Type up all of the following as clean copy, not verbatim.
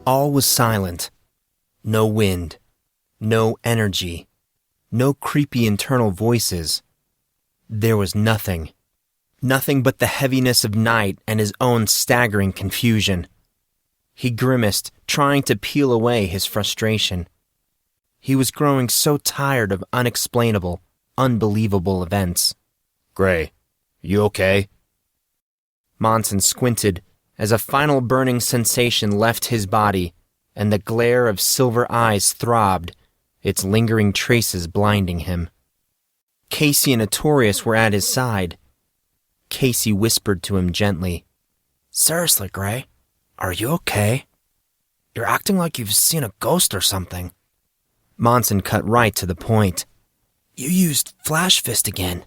All was silent. No wind. No energy. No creepy internal voices. There was nothing. Nothing but the heaviness of night and his own staggering confusion. He grimaced, trying to peel away his frustration. He was growing so tired of unexplainable, unbelievable events. Grey, you okay? Monson squinted as a final burning sensation left his body, and the glare of silver eyes throbbed, its lingering traces blinding him. Casey and Artorius were at his side. Casey whispered to him gently, "Seriously, Grey, are you okay? You're acting like you've seen a ghost or something." Monson cut right to the point. "You used Flash Fist again."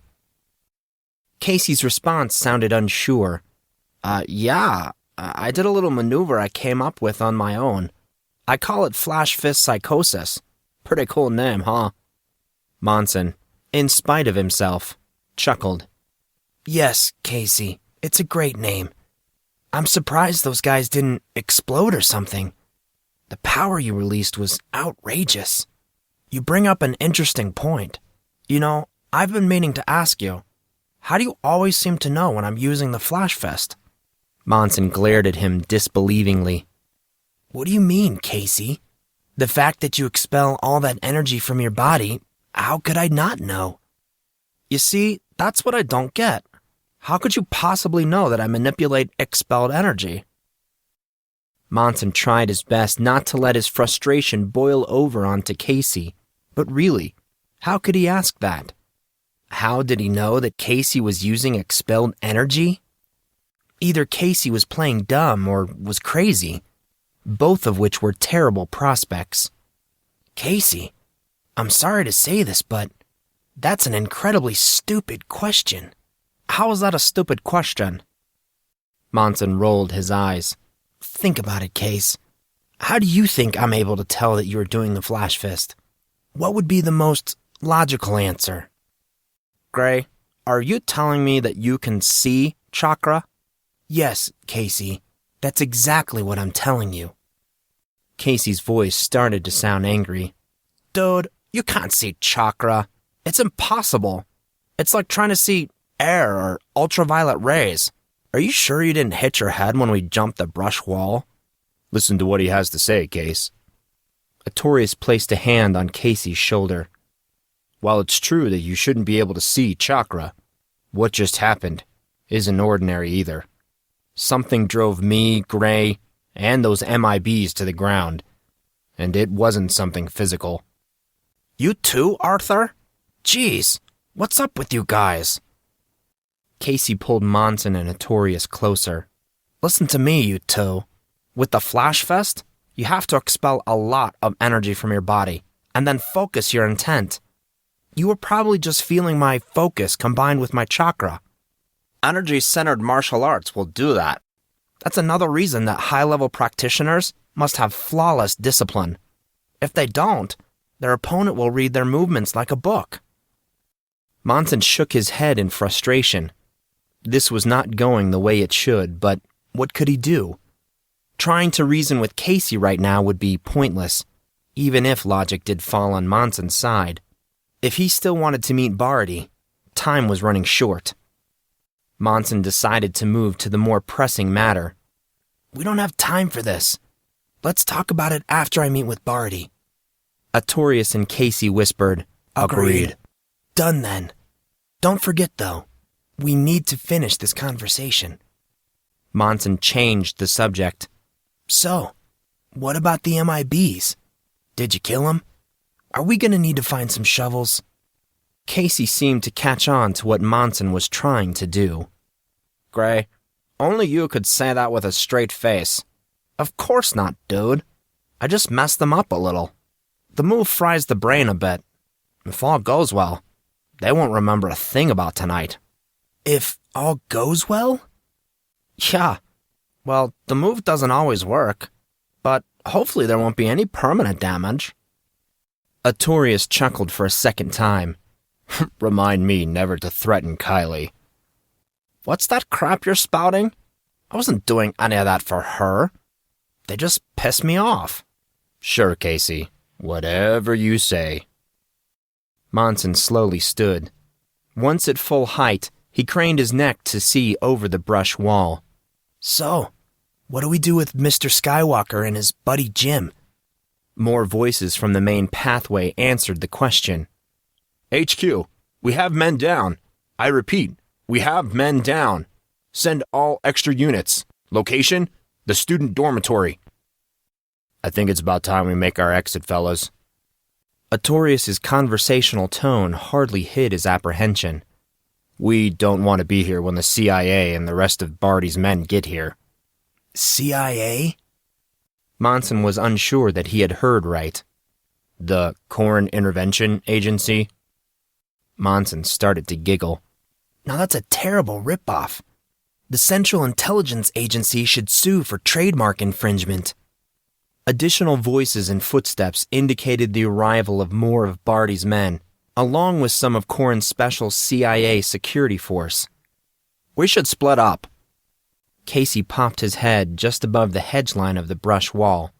Casey's response sounded unsure. Yeah, I did a little maneuver I came up with on my own. I call it Flash Fist Psychosis. Pretty cool name, huh?" Monson, in spite of himself, chuckled. "Yes, Casey, it's a great name. I'm surprised those guys didn't explode or something. The power you released was outrageous. You bring up an interesting point. You know, I've been meaning to ask you, how do you always seem to know when I'm using the Flash Fist?" Monson glared at him disbelievingly. "What do you mean, Casey? The fact that you expel all that energy from your body, how could I not know?" "You see, that's what I don't get. How could you possibly know that I manipulate expelled energy?" Monson tried his best not to let his frustration boil over onto Casey, but really, how could he ask that? How did he know that Casey was using expelled energy? Either Casey was playing dumb or was crazy, both of which were terrible prospects. "Casey, I'm sorry to say this, but that's an incredibly stupid question." "How is that a stupid question?" Monson rolled his eyes. "Think about it, Case. How do you think I'm able to tell that you're doing the Flash Fist? What would be the most logical answer?" "Grey, are you telling me that you can see chakra?" "Yes, Casey. That's exactly what I'm telling you." Casey's voice started to sound angry. "Dude, you can't see chakra. It's impossible. It's like trying to see air or ultraviolet rays. Are you sure you didn't hit your head when we jumped the brush wall?" Listen to what he has to say, Case. Artorius placed a hand on Casey's shoulder. While it's true that you shouldn't be able to see chakra, what just happened isn't ordinary either. Something drove me, Grey, and those MIBs to the ground, and it wasn't something physical. "You too, Arthur? Jeez, what's up with you guys?" Casey pulled Monson and Artorius closer. "Listen to me, you two. With the Flash Fest, you have to expel a lot of energy from your body, and then focus your intent. You were probably just feeling my focus combined with my chakra. Energy-centered martial arts will do that. That's another reason that high-level practitioners must have flawless discipline. If they don't, their opponent will read their movements like a book." Monson shook his head in frustration. This was not going the way it should, but what could he do? Trying to reason with Casey right now would be pointless, even if logic did fall on Monson's side. If he still wanted to meet Barty, time was running short. Monson decided to move to the more pressing matter. "We don't have time for this. Let's talk about it after I meet with Barty." Artorius and Casey whispered, Agreed. "Done then. Don't forget, though, we need to finish this conversation." Monson changed the subject. "So, what about the MIBs? Did you kill them? Are we going to need to find some shovels?" Casey seemed to catch on to what Monson was trying to do. "Grey, only you could say that with a straight face. Of course not, dude. I just messed them up a little. The move fries the brain a bit. If all goes well, they won't remember a thing about tonight." "If all goes well?" "Yeah. Well, the move doesn't always work, but hopefully there won't be any permanent damage." Artorius chuckled for a second time. Remind me never to threaten Kylie. "What's that crap you're spouting? I wasn't doing any of that for her. They just piss me off. Sure, Casey. Whatever you say. Monson slowly stood. Once at full height, he craned his neck to see over the brush wall. So, what do we do with Mr. Skywalker and his buddy Jim? More voices from the main pathway answered the question. HQ, we have men down. I repeat, we have men down. Send all extra units. Location, the student dormitory. I think it's about time we make our exit, fellas. Artorius' conversational tone hardly hid his apprehension. We don't want to be here when the CIA and the rest of Barty's men get here. CIA? Monson was unsure that he had heard right. The Corn Intervention Agency? Monson started to giggle. Now that's a terrible ripoff. The Central Intelligence Agency should sue for trademark infringement. Additional voices and footsteps indicated the arrival of more of Barty's men, along with some of Corn's special CIA security force. We should split up. Casey popped his head just above the hedge line of the brush wall.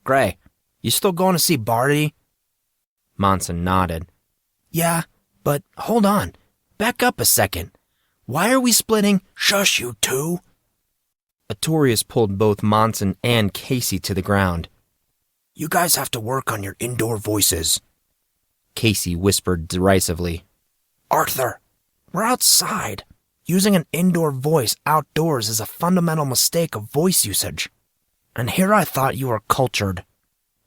Gray, you still going to see Barty? Monson nodded. Yeah, but hold on. Back up a second. Why are we splitting? Shush, you two. Artorius pulled both Monson and Casey to the ground. You guys have to work on your indoor voices. Casey whispered derisively. Arthur, we're outside. Using an indoor voice outdoors is a fundamental mistake of voice usage. And here I thought you were cultured.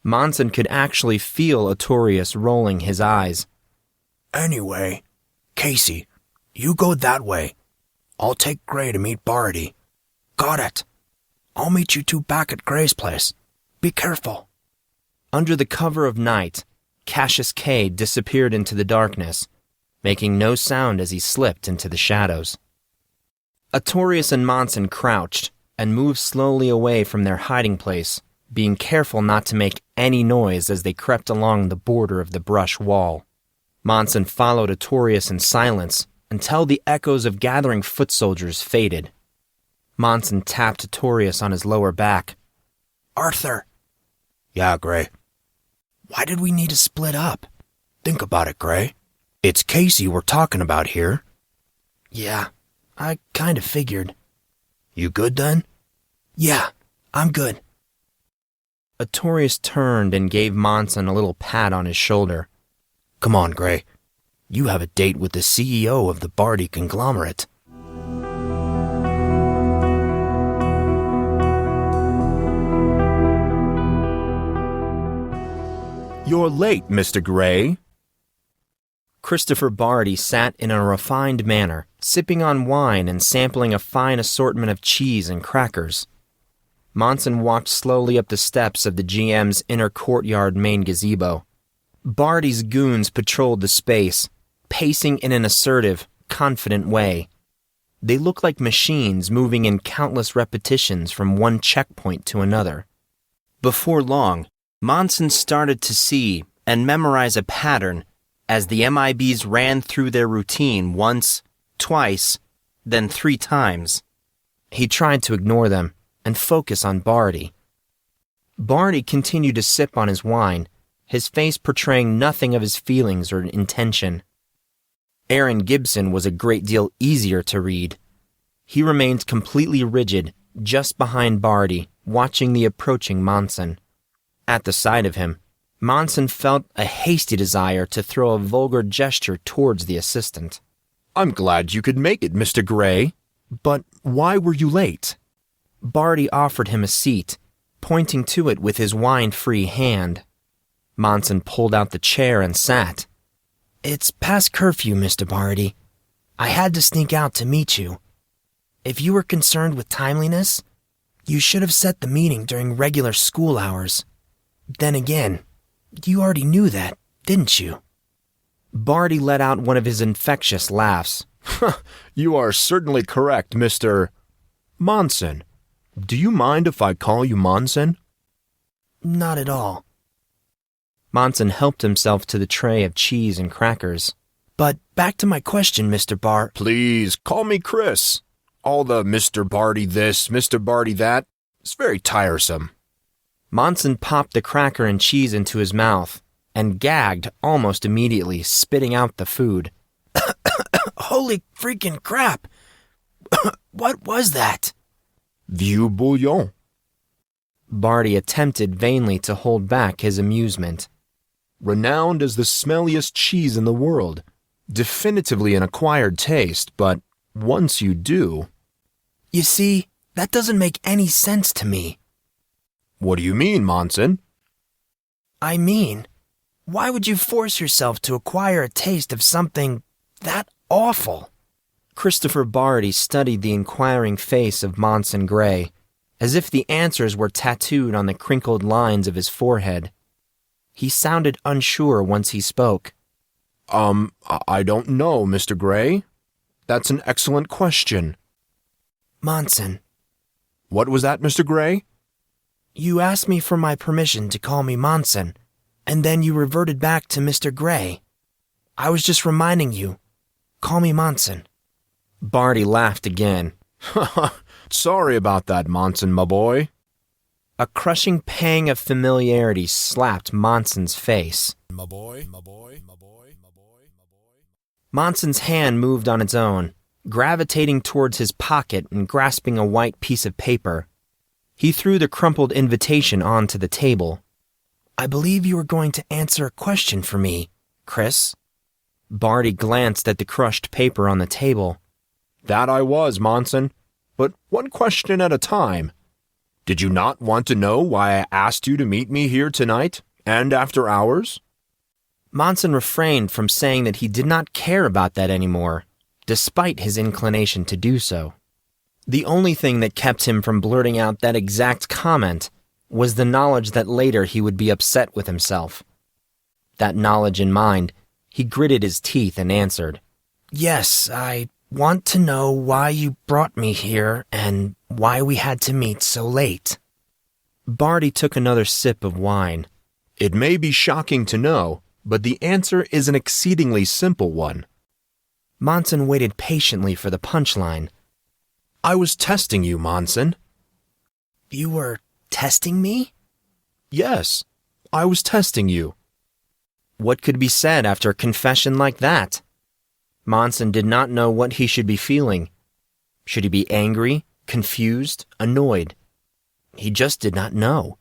Monson could actually feel Artorius rolling his eyes. Anyway, Casey, you go that way. I'll take Gray to meet Barty. Got it. I'll meet you two back at Gray's place. Be careful. Under the cover of night, Cassius K disappeared into the darkness, making no sound as he slipped into the shadows. Artorius and Monson crouched and moved slowly away from their hiding place, being careful not to make any noise as they crept along the border of the brush wall. Monson followed Artorius in silence until the echoes of gathering foot soldiers faded. Monson tapped Artorius on his lower back. Arthur. Yeah, Gray. Why did we need to split up? Think about it, Gray. It's Casey we're talking about here. Yeah, I kind of figured. You good then? Yeah, I'm good. Artorius turned and gave Monson a little pat on his shoulder. Come on, Gray. You have a date with the CEO of the Barty conglomerate. You're late, Mr. Gray. Christopher Barty sat in a refined manner, sipping on wine and sampling a fine assortment of cheese and crackers. Monson walked slowly up the steps of the GM's inner courtyard main gazebo. Barty's goons patrolled the space, pacing in an assertive, confident way. They looked like machines moving in countless repetitions from one checkpoint to another. Before long, Monson started to see and memorize a pattern as the MIBs ran through their routine once, twice, then 3 times. He tried to ignore them and focus on Barty. Barty continued to sip on his wine, his face portraying nothing of his feelings or intention. Aaron Gibson was a great deal easier to read. He remained completely rigid, just behind Barty, watching the approaching Monson. At the sight of him, Monson felt a hasty desire to throw a vulgar gesture towards the assistant. I'm glad you could make it, Mr. Gray. But why were you late? Barty offered him a seat, pointing to it with his wine-free hand. Monson pulled out the chair and sat. It's past curfew, Mr. Barty. I had to sneak out to meet you. If you were concerned with timeliness, you should have set the meeting during regular school hours. Then again, you already knew that, didn't you? Barty let out one of his infectious laughs. You are certainly correct, Mr. Monson. Do you mind if I call you Monson? Not at all. Monson helped himself to the tray of cheese and crackers. But back to my question, Mr. Bart. Please, call me Chris. All the Mr. Barty this, Mr. Barty that. It's very tiresome. Monson popped the cracker and cheese into his mouth and gagged almost immediately, spitting out the food. Holy freaking crap! What was that? Vieux bouillon. Barty attempted vainly to hold back his amusement. Renowned as the smelliest cheese in the world. Definitively an acquired taste, but once you do... You see, that doesn't make any sense to me. What do you mean, Monson? I mean, why would you force yourself to acquire a taste of something that awful? Christopher Barty studied the inquiring face of Monson Grey, as if the answers were tattooed on the crinkled lines of his forehead. He sounded unsure once he spoke. I don't know, Mr. Grey. That's an excellent question. Monson. What was that, Mr. Grey? You asked me for my permission to call me Monson, and then you reverted back to Mr. Grey. I was just reminding you. Call me Monson. Barty laughed again. Sorry about that, Monson, my boy. A crushing pang of familiarity slapped Monson's face. My boy. Monson's hand moved on its own, gravitating towards his pocket and grasping a white piece of paper. He threw the crumpled invitation onto the table. I believe you were going to answer a question for me, Chris. Barty glanced at the crushed paper on the table. That I was, Monson, but one question at a time. Did you not want to know why I asked you to meet me here tonight, and after hours? Monson refrained from saying that he did not care about that anymore, despite his inclination to do so. The only thing that kept him from blurting out that exact comment was the knowledge that later he would be upset with himself. That knowledge in mind, he gritted his teeth and answered, Yes, I want to know why you brought me here and why we had to meet so late. Barty took another sip of wine. It may be shocking to know, but the answer is an exceedingly simple one. Monson waited patiently for the punchline. I was testing you, Monson. You were testing me? Yes, I was testing you. What could be said after a confession like that? Monson did not know what he should be feeling. Should he be angry, confused, annoyed? He just did not know.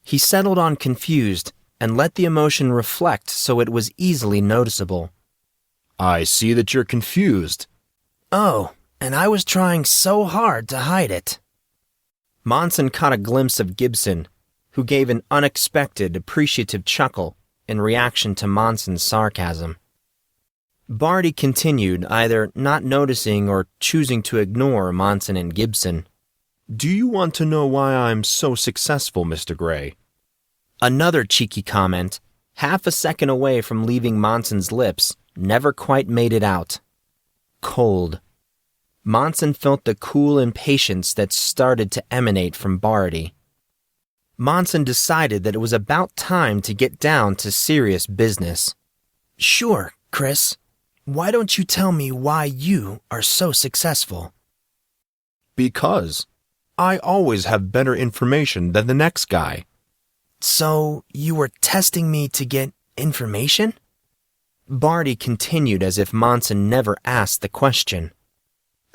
He settled on confused and let the emotion reflect so it was easily noticeable. I see that you're confused. Oh, and I was trying so hard to hide it. Monson caught a glimpse of Gibson, who gave an unexpected, appreciative chuckle in reaction to Monson's sarcasm. Barty continued, either not noticing or choosing to ignore Monson and Gibson. Do you want to know why I'm so successful, Mr. Grey? Another cheeky comment, half a second away from leaving Monson's lips, never quite made it out. Cold. Monson felt the cool impatience that started to emanate from Barty. Monson decided that it was about time to get down to serious business. Sure, Chris. Why don't you tell me why you are so successful? Because I always have better information than the next guy. So you were testing me to get information? Barty continued as if Monson never asked the question.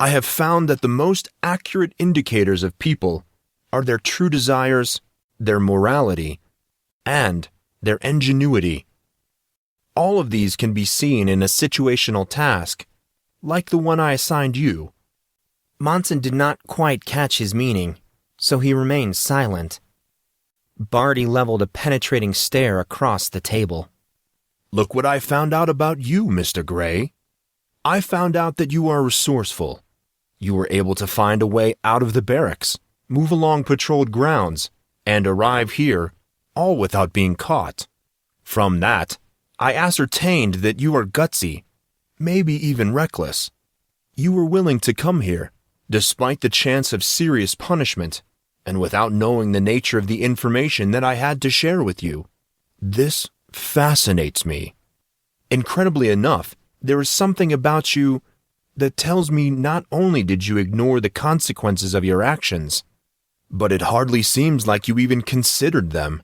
I have found that the most accurate indicators of people are their true desires, their morality, and their ingenuity. All of these can be seen in a situational task, like the one I assigned you. Monson did not quite catch his meaning, so he remained silent. Barty leveled a penetrating stare across the table. Look what I found out about you, Mr. Grey. I found out that you are resourceful. You were able to find a way out of the barracks, move along patrolled grounds, and arrive here, all without being caught. From that, I ascertained that you are gutsy, maybe even reckless. You were willing to come here, despite the chance of serious punishment, and without knowing the nature of the information that I had to share with you. This fascinates me. Incredibly enough, there is something about you that tells me not only did you ignore the consequences of your actions, But it hardly seems like you even considered them.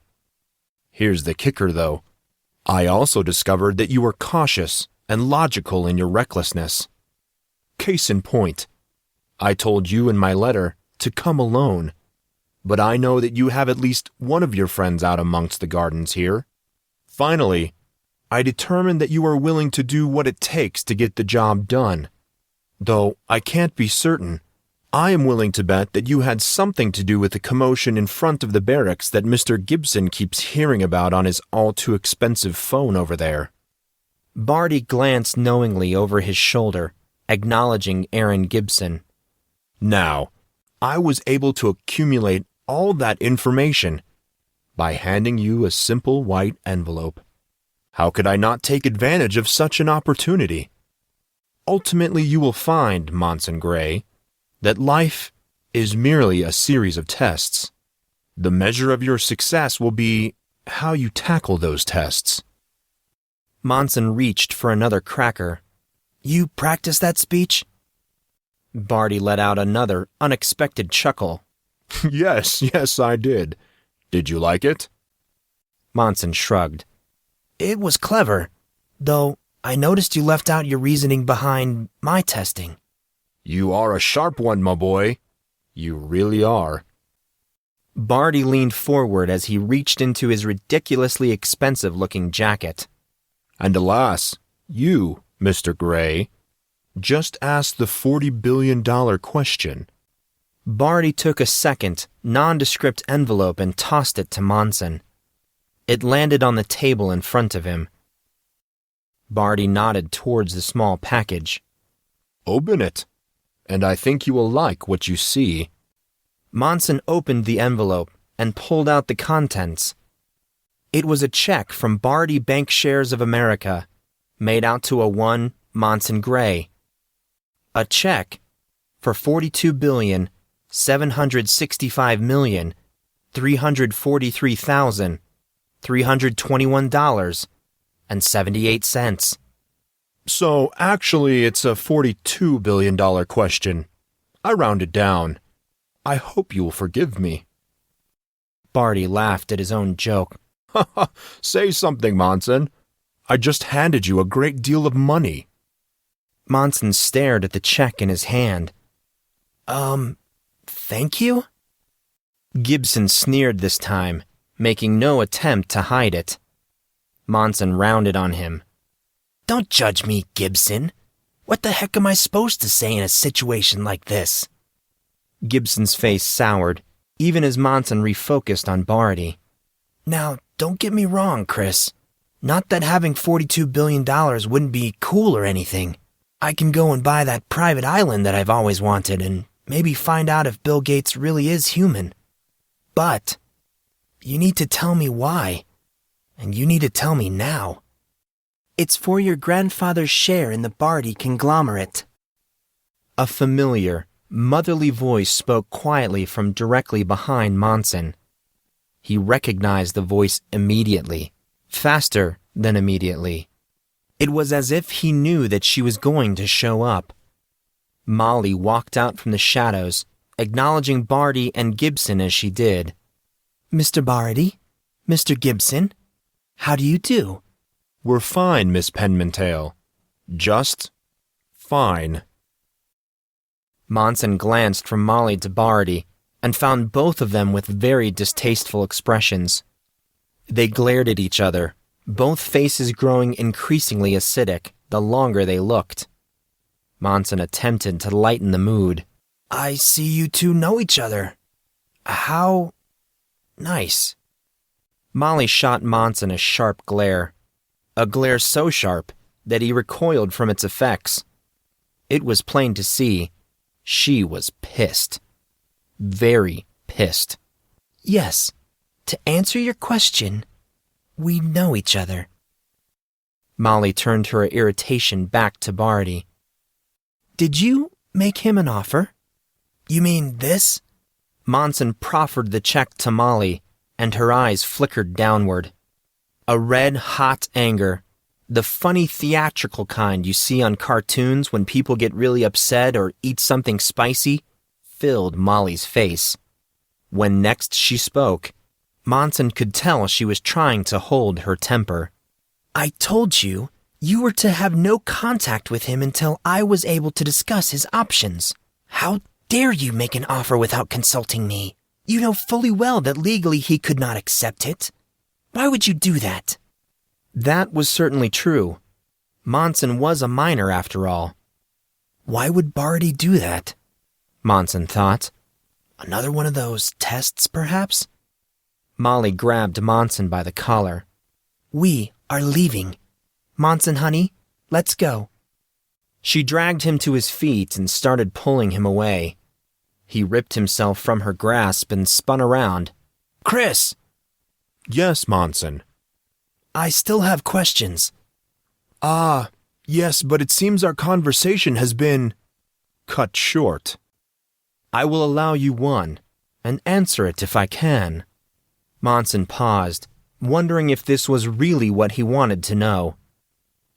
Here's the kicker, though. I also discovered that you were cautious and logical in your recklessness. Case in point, I told you in my letter to come alone, but I know that you have at least one of your friends out amongst the gardens here. Finally, I determined that you are willing to do what it takes to get the job done. Though I can't be certain, I am willing to bet that you had something to do with the commotion in front of the barracks that Mr. Gibson keeps hearing about on his all-too-expensive phone over there. Barty glanced knowingly over his shoulder, acknowledging Aaron Gibson. Now, I was able to accumulate all that information by handing you a simple white envelope. How could I not take advantage of such an opportunity? Ultimately, you will find, Monson Grey, that life is merely a series of tests. The measure of your success will be how you tackle those tests. Monson reached for another cracker. You practiced that speech? Barty let out another unexpected chuckle. Yes, I did. Did you like it? Monson shrugged. It was clever, though I noticed you left out your reasoning behind my testing. You are a sharp one, my boy. You really are. Barty leaned forward as he reached into his ridiculously expensive-looking jacket. And alas, you, Mr. Grey, just asked the $40 billion question. Barty took a second, nondescript envelope and tossed it to Monson. It landed on the table in front of him. Barty nodded towards the small package. Open it, and I think you will like what you see. Monson opened the envelope and pulled out the contents. It was a check from Barty Bank Shares of America, made out to a one Monson Grey. A check for $42,765,343,321.78. So actually it's a $42 billion question. I rounded down. I hope you'll forgive me. Barty laughed at his own joke. Say something, Monson. I just handed you a great deal of money. Monson stared at the check in his hand. Thank you? Gibson sneered this time, making no attempt to hide it. Monson rounded on him. Don't judge me, Gibson. What the heck am I supposed to say in a situation like this? Gibson's face soured, even as Monson refocused on Barty. Now, don't get me wrong, Chris. Not that having $42 billion wouldn't be cool or anything. I can go and buy that private island that I've always wanted and maybe find out if Bill Gates really is human. But you need to tell me why, and you need to tell me now. It's for your grandfather's share in the Barty conglomerate. A familiar, motherly voice spoke quietly from directly behind Monson. He recognized the voice immediately, faster than immediately. It was as if he knew that she was going to show up. Molly walked out from the shadows, acknowledging Barty and Gibson as she did. Mr. Barty? Mr. Gibson? How do you do? We're fine, Miss Penmantail. Just fine. Monson glanced from Molly to Barty and found both of them with very distasteful expressions. They glared at each other, both faces growing increasingly acidic the longer they looked. Monson attempted to lighten the mood. I see you two know each other. How nice. Molly shot Monson a sharp glare, a glare so sharp that he recoiled from its effects. It was plain to see she was pissed. Very pissed. Yes, to answer your question, we know each other. Molly turned her irritation back to Barty. Did you make him an offer? You mean this? Monson proffered the check to Molly, and her eyes flickered downward. A red, hot anger, the funny theatrical kind you see on cartoons when people get really upset or eat something spicy, filled Molly's face. When next she spoke, Monson could tell she was trying to hold her temper. I told you, you were to have no contact with him until I was able to discuss his options. How dare you make an offer without consulting me? You know fully well that legally he could not accept it. Why would you do that? That was certainly true. Monson was a minor after all. Why would Barty do that? Monson thought. Another one of those tests, perhaps? Molly grabbed Monson by the collar. We are leaving. Monson, honey, let's go. She dragged him to his feet and started pulling him away. He ripped himself from her grasp and spun around. Chris! Yes, Monson. I still have questions. Ah, yes, but it seems our conversation has been cut short. I will allow you one, and answer it if I can. Monson paused, wondering if this was really what he wanted to know.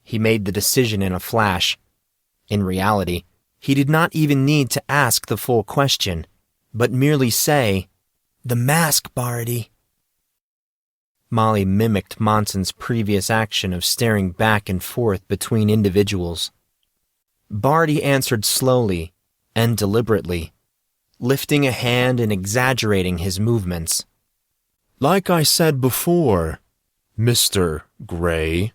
He made the decision in a flash. In reality, he did not even need to ask the full question, but merely say, "The mask, Barty." Molly mimicked Monson's previous action of staring back and forth between individuals. Barty answered slowly and deliberately, lifting a hand and exaggerating his movements. Like I said before, Mr. Grey.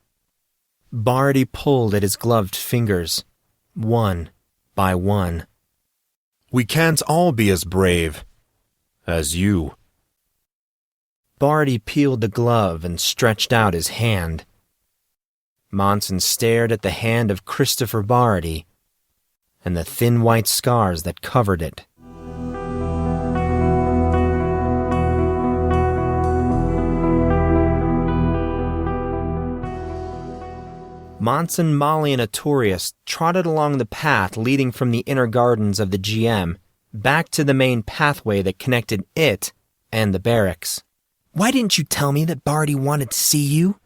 Barty pulled at his gloved fingers, one by one. We can't all be as brave as you. Barty peeled the glove and stretched out his hand. Monson stared at the hand of Christopher Barty and the thin white scars that covered it. Monson, Molly, and Artorius trotted along the path leading from the inner gardens of the GM back to the main pathway that connected it and the barracks. Why didn't you tell me that Barty wanted to see you?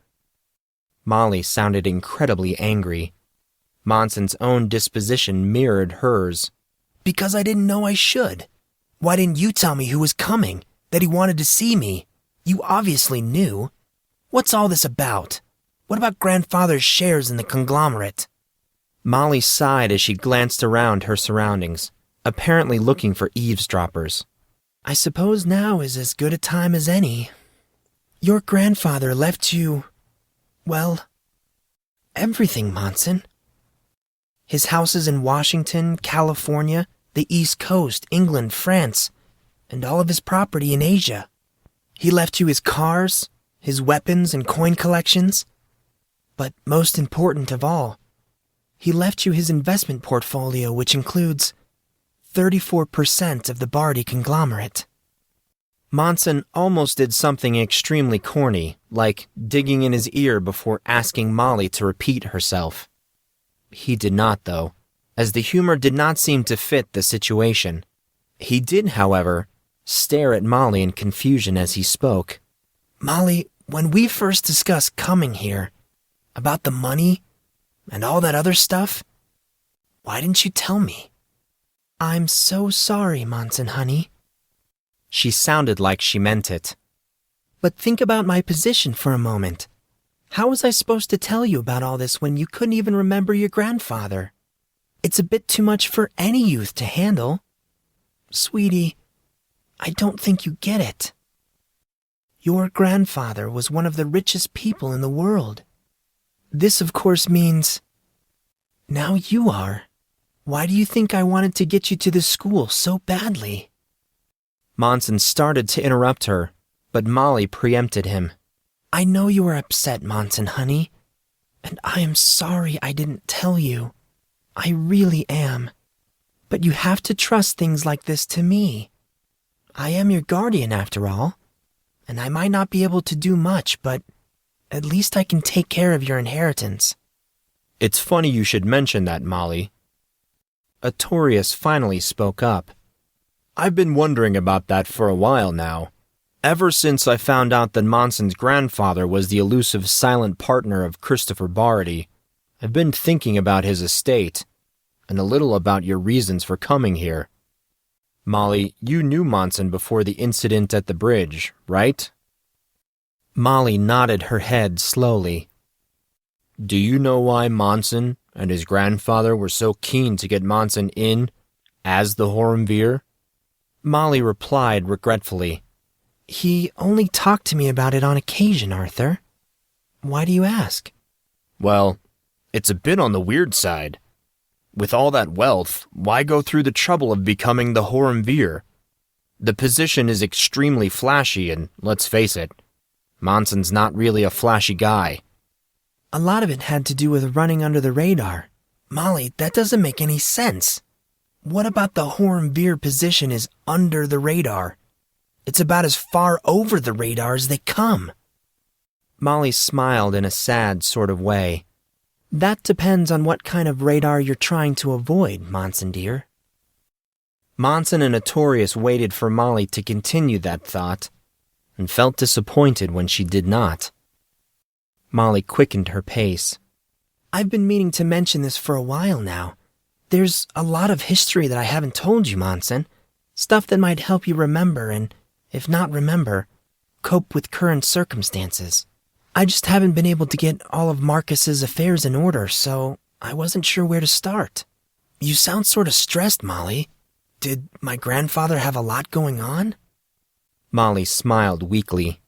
Molly sounded incredibly angry. Monson's own disposition mirrored hers. Because I didn't know I should. Why didn't you tell me who was coming, that he wanted to see me? You obviously knew. What's all this about? What about Grandfather's shares in the conglomerate? Molly sighed as she glanced around her surroundings, apparently looking for eavesdroppers. I suppose now is as good a time as any. Your grandfather left you, well, everything, Monson. His houses in Washington, California, the East Coast, England, France, and all of his property in Asia. He left you his cars, his weapons and coin collections. But most important of all, he left you his investment portfolio, which includes 34% of the Barty conglomerate. Monson almost did something extremely corny, like digging in his ear before asking Molly to repeat herself. He did not, though, as the humor did not seem to fit the situation. He did, however, stare at Molly in confusion as he spoke. Molly, when we first discussed coming here, about the money and all that other stuff, why didn't you tell me? I'm so sorry, Monson, honey. She sounded like she meant it. But think about my position for a moment. How was I supposed to tell you about all this when you couldn't even remember your grandfather? It's a bit too much for any youth to handle. Sweetie, I don't think you get it. Your grandfather was one of the richest people in the world. This, of course, means now you are. Why do you think I wanted to get you to this school so badly? Monson started to interrupt her, but Molly preempted him. I know you are upset, Monson, honey, and I am sorry I didn't tell you. I really am. But you have to trust things like this to me. I am your guardian, after all, and I might not be able to do much, but at least I can take care of your inheritance. It's funny you should mention that, Molly. Artorius finally spoke up. I've been wondering about that for a while now. Ever since I found out that Monson's grandfather was the elusive silent partner of Christopher Barty, I've been thinking about his estate, and a little about your reasons for coming here. Molly, you knew Monson before the incident at the bridge, right? Molly nodded her head slowly. Do you know why Monson and his grandfather were so keen to get Monson in as the Horumvir? Molly replied regretfully. He only talked to me about it on occasion, Arthur. Why do you ask? Well, it's a bit on the weird side. With all that wealth, why go through the trouble of becoming the Horumvir? The position is extremely flashy, and let's face it, Monson's not really a flashy guy. A lot of it had to do with running under the radar. Molly, that doesn't make any sense. What about the Horumvir position is under the radar? It's about as far over the radar as they come. Molly smiled in a sad sort of way. That depends on what kind of radar you're trying to avoid, Monson dear. Monson and Artorius waited for Molly to continue that thought, and felt disappointed when she did not. Molly quickened her pace. I've been meaning to mention this for a while now. There's a lot of history that I haven't told you, Monson. Stuff that might help you remember and, if not remember, cope with current circumstances. I just haven't been able to get all of Marcus's affairs in order, so I wasn't sure where to start. You sound sort of stressed, Molly. Did my grandfather have a lot going on? Molly smiled weakly.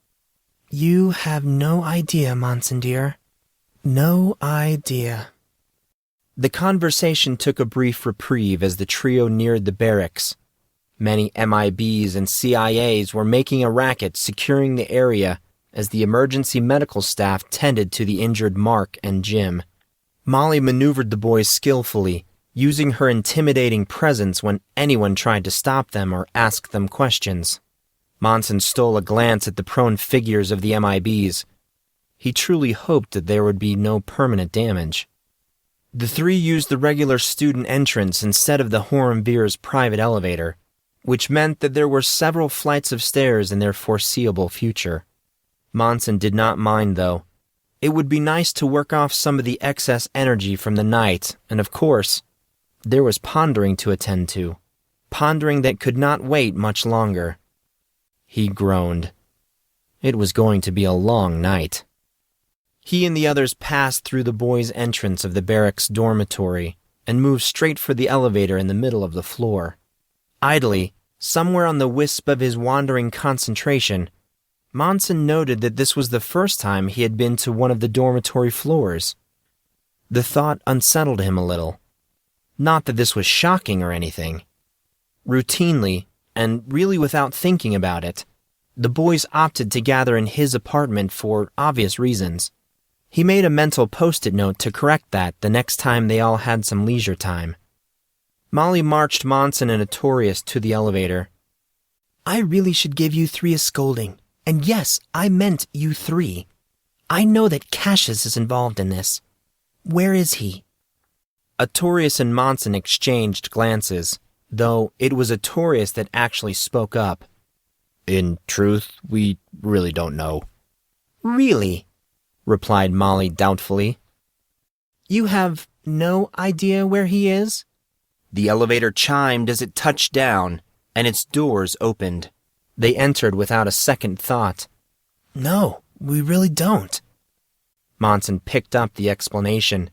You have no idea, Monson dear. No idea. The conversation took a brief reprieve as the trio neared the barracks. Many MIBs and CIAs were making a racket securing the area as the emergency medical staff tended to the injured Mark and Jim. Molly maneuvered the boys skillfully, using her intimidating presence when anyone tried to stop them or ask them questions. Monson stole a glance at the prone figures of the MIBs. He truly hoped that there would be no permanent damage. The three used the regular student entrance instead of the Horumvir's private elevator, which meant that there were several flights of stairs in their foreseeable future. Monson did not mind, though. It would be nice to work off some of the excess energy from the night, and of course, there was pondering to attend to. Pondering that could not wait much longer. He groaned. It was going to be a long night. He and the others passed through the boys' entrance of the barracks dormitory and moved straight for the elevator in the middle of the floor. Idly, somewhere on the wisp of his wandering concentration, Monson noted that this was the first time he had been to one of the dormitory floors. The thought unsettled him a little. Not that this was shocking or anything. Routinely, and really without thinking about it, the boys opted to gather in his apartment for obvious reasons. He made a mental post-it note to correct that the next time they all had some leisure time. Molly marched Monson and Artorius to the elevator. I really should give you three a scolding. And yes, I meant you three. I know that Cassius is involved in this. Where is he? Artorius and Monson exchanged glances, though it was Artorius that actually spoke up. In truth, we really don't know. Really? Replied Molly doubtfully. You have no idea where he is? The elevator chimed as it touched down, and its doors opened. They entered without a second thought. No, we really don't. Monson picked up the explanation.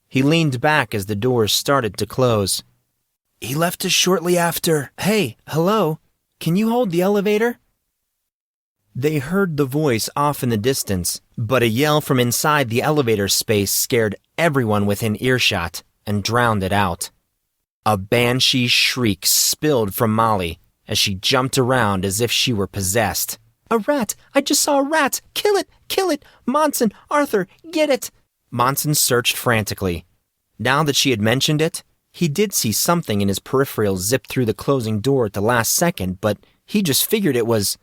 He leaned back as the doors started to close. He left us shortly after. Hey, hello, can you hold the elevator? They heard the voice off in the distance, but a yell from inside the elevator space scared everyone within earshot and drowned it out. A banshee shriek spilled from Molly as she jumped around as if she were possessed. A rat! I just saw a rat! Kill it! Kill it! Monson! Arthur! Get it! Monson searched frantically. Now that she had mentioned it, he did see something in his peripheral zip through the closing door at the last second, but he just figured it was...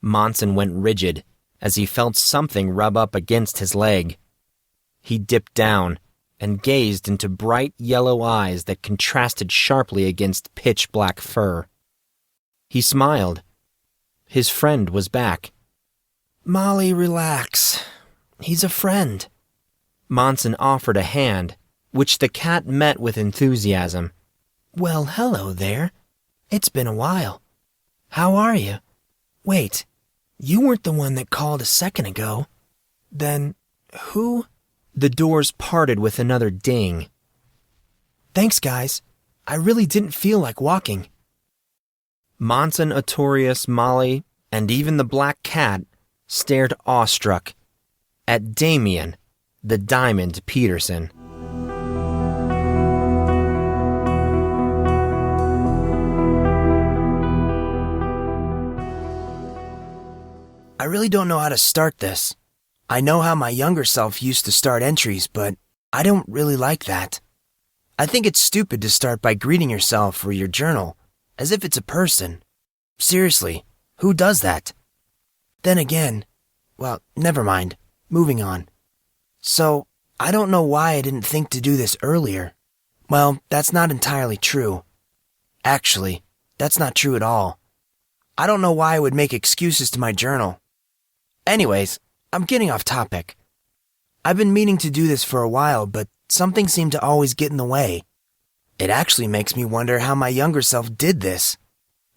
Monson went rigid as he felt something rub up against his leg. He dipped down and gazed into bright yellow eyes that contrasted sharply against pitch-black fur. He smiled. His friend was back. Molly, relax. He's a friend. Monson offered a hand, which the cat met with enthusiasm. Well, hello there. It's been a while. How are you? Wait, you weren't the one that called a second ago. Then, who? The doors parted with another ding. Thanks, guys. I really didn't feel like walking. Monson, Artorius, Molly, and even the black cat stared awestruck at Damien, the Diamond Peterson. I really don't know how to start this. I know how my younger self used to start entries, but I don't really like that. I think it's stupid to start by greeting yourself or your journal as if it's a person. Seriously, who does that? Then again, well, never mind. Moving on. So, I don't know why I didn't think to do this earlier. Well, that's not entirely true. Actually, that's not true at all. I don't know why I would make excuses to my journal. Anyways, I'm getting off topic. I've been meaning to do this for a while, but something seemed to always get in the way. It actually makes me wonder how my younger self did this.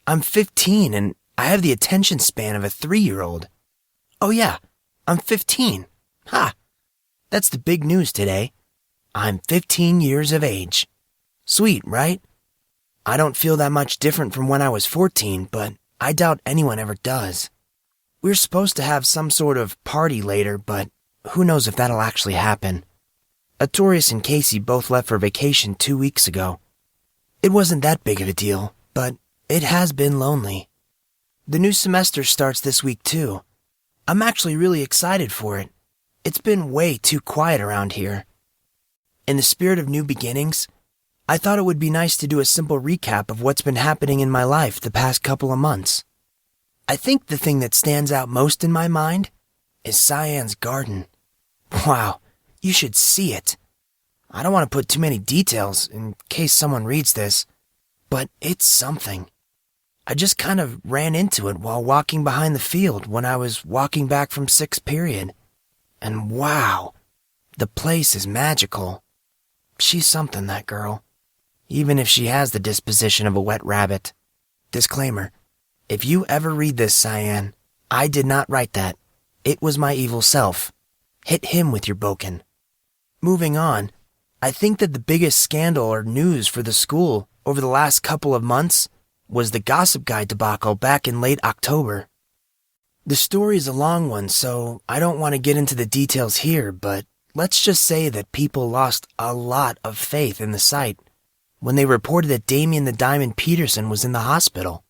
I'm 15 and I have the attention span of a 3-year-old. Oh yeah, I'm 15. Ha! That's the big news today. I'm 15 years of age. Sweet, right? I don't feel that much different from when I was 14, but I doubt anyone ever does. We're supposed to have some sort of party later, but who knows if that'll actually happen. Artorius and Casey both left for vacation 2 weeks ago. It wasn't that big of a deal, but it has been lonely. The new semester starts this week too. I'm actually really excited for it. It's been way too quiet around here. In the spirit of new beginnings, I thought it would be nice to do a simple recap of what's been happening in my life the past couple of months. I think the thing that stands out most in my mind is Cyan's garden. Wow, you should see it. I don't want to put too many details in case someone reads this, but it's something. I just kind of ran into it while walking behind the field when I was walking back from 6th period. And wow, the place is magical. She's something, that girl. Even if she has the disposition of a wet rabbit. Disclaimer, if you ever read this, Cyan, I did not write that. It was my evil self. Hit him with your boken. Moving on, I think that the biggest scandal or news for the school over the last couple of months was the Gossip Guy debacle back in late October. The story is a long one, so I don't want to get into the details here, but let's just say that people lost a lot of faith in the site when they reported that Damien the Diamond Peterson was in the hospital.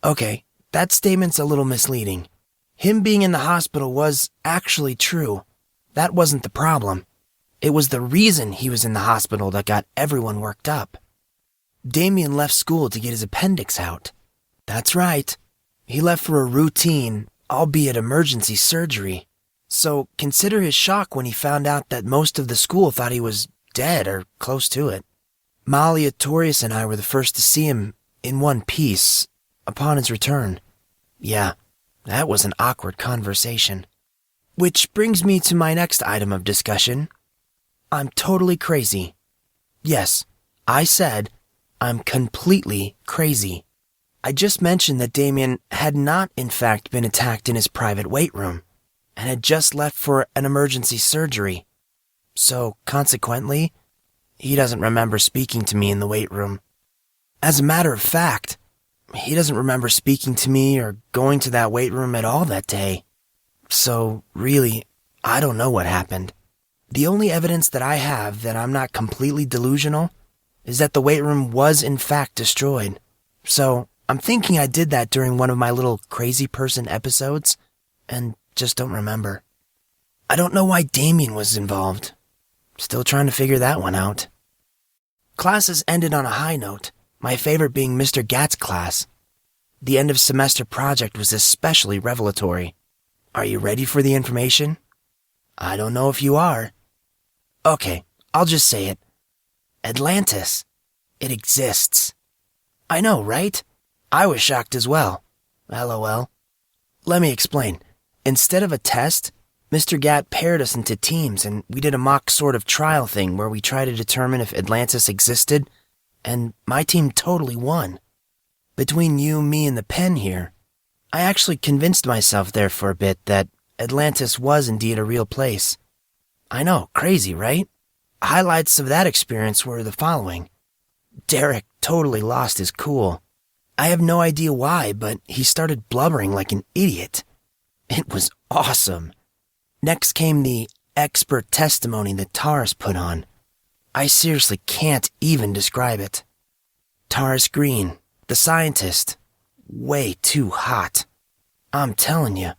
Okay, that statement's a little misleading. Him being in the hospital was actually true. That wasn't the problem. It was the reason he was in the hospital that got everyone worked up. Damien left school to get his appendix out. That's right. He left for a routine, albeit emergency surgery. So consider his shock when he found out that most of the school thought he was dead or close to it. Molly, Artorius, and I were the first to see him in one piece upon his return. Yeah, that was an awkward conversation. Which brings me to my next item of discussion. I'm totally crazy. Yes, I said I'm completely crazy. I just mentioned that Damien had not in fact been attacked in his private weight room and had just left for an emergency surgery. So, consequently, he doesn't remember speaking to me in the weight room. As a matter of fact, he doesn't remember speaking to me or going to that weight room at all that day. So, really, I don't know what happened. The only evidence that I have that I'm not completely delusional is that the weight room was in fact destroyed. So, I'm thinking I did that during one of my little crazy person episodes, and just don't remember. I don't know why Damien was involved. Still trying to figure that one out. Classes ended on a high note, my favorite being Mr. Gatt's class. The end of semester project was especially revelatory. Are you ready for the information? I don't know if you are. Okay, I'll just say it. Atlantis. It exists. I know, right? I was shocked as well. LOL. Let me explain. Instead of a test, Mr. Gatt paired us into teams and we did a mock sort of trial thing where we tried to determine if Atlantis existed, and my team totally won. Between you, me, and the pen here, I actually convinced myself there for a bit that Atlantis was indeed a real place. I know, crazy, right? Highlights of that experience were the following. Derek totally lost his cool. I have no idea why, but he started blubbering like an idiot. It was awesome. Next came the expert testimony that Taurus put on. I seriously can't even describe it. Taurus Green, the scientist, way too hot. I'm telling you.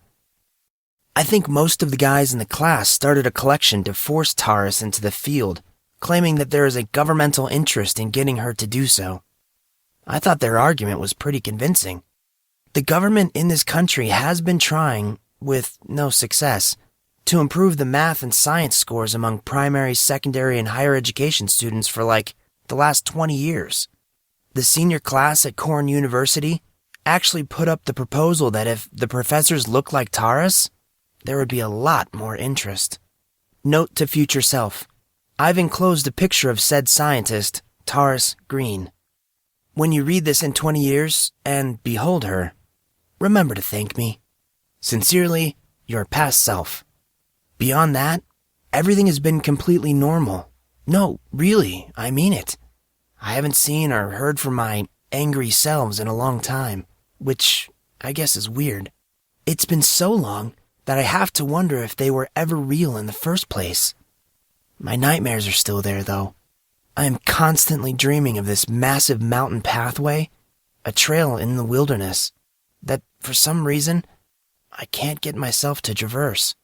I think most of the guys in the class started a collection to force Taurus into the field, claiming that there is a governmental interest in getting her to do so. I thought their argument was pretty convincing. The government in this country has been trying, with no success, to improve the math and science scores among primary, secondary, and higher education students for the last 20 years. The senior class at Corn University actually put up the proposal that if the professors looked like Taurus, there would be a lot more interest. Note to future self. I've enclosed a picture of said scientist, Taurus Green. When you read this in 20 years and behold her, remember to thank me. Sincerely, your past self. Beyond that, everything has been completely normal. No, really, I mean it. I haven't seen or heard from my angry selves in a long time, which I guess is weird. It's been so long that I have to wonder if they were ever real in the first place. My nightmares are still there, though. I am constantly dreaming of this massive mountain pathway, a trail in the wilderness, that for some reason I can't get myself to traverse.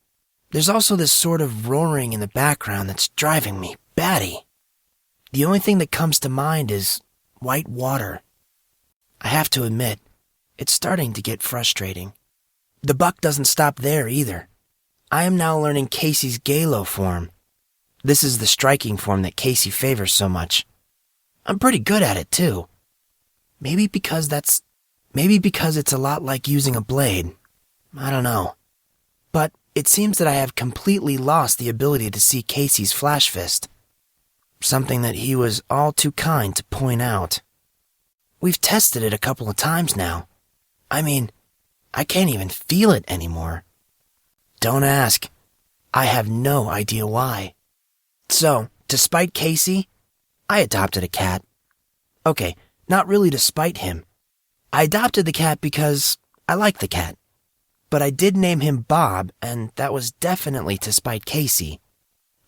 There's also this sort of roaring in the background that's driving me batty. The only thing that comes to mind is white water. I have to admit, it's starting to get frustrating. The buck doesn't stop there either. I am now learning Casey's Galo form. This is the striking form that Casey favors so much. I'm pretty good at it too. Maybe because it's a lot like using a blade. I don't know. But it seems that I have completely lost the ability to see Casey's flash fist. Something that he was all too kind to point out. We've tested it a couple of times now. I mean, I can't even feel it anymore. Don't ask. I have no idea why. So, to spite Casey, I adopted a cat. Okay, not really to spite him. I adopted the cat because I like the cat. But I did name him Bob, and that was definitely to spite Casey.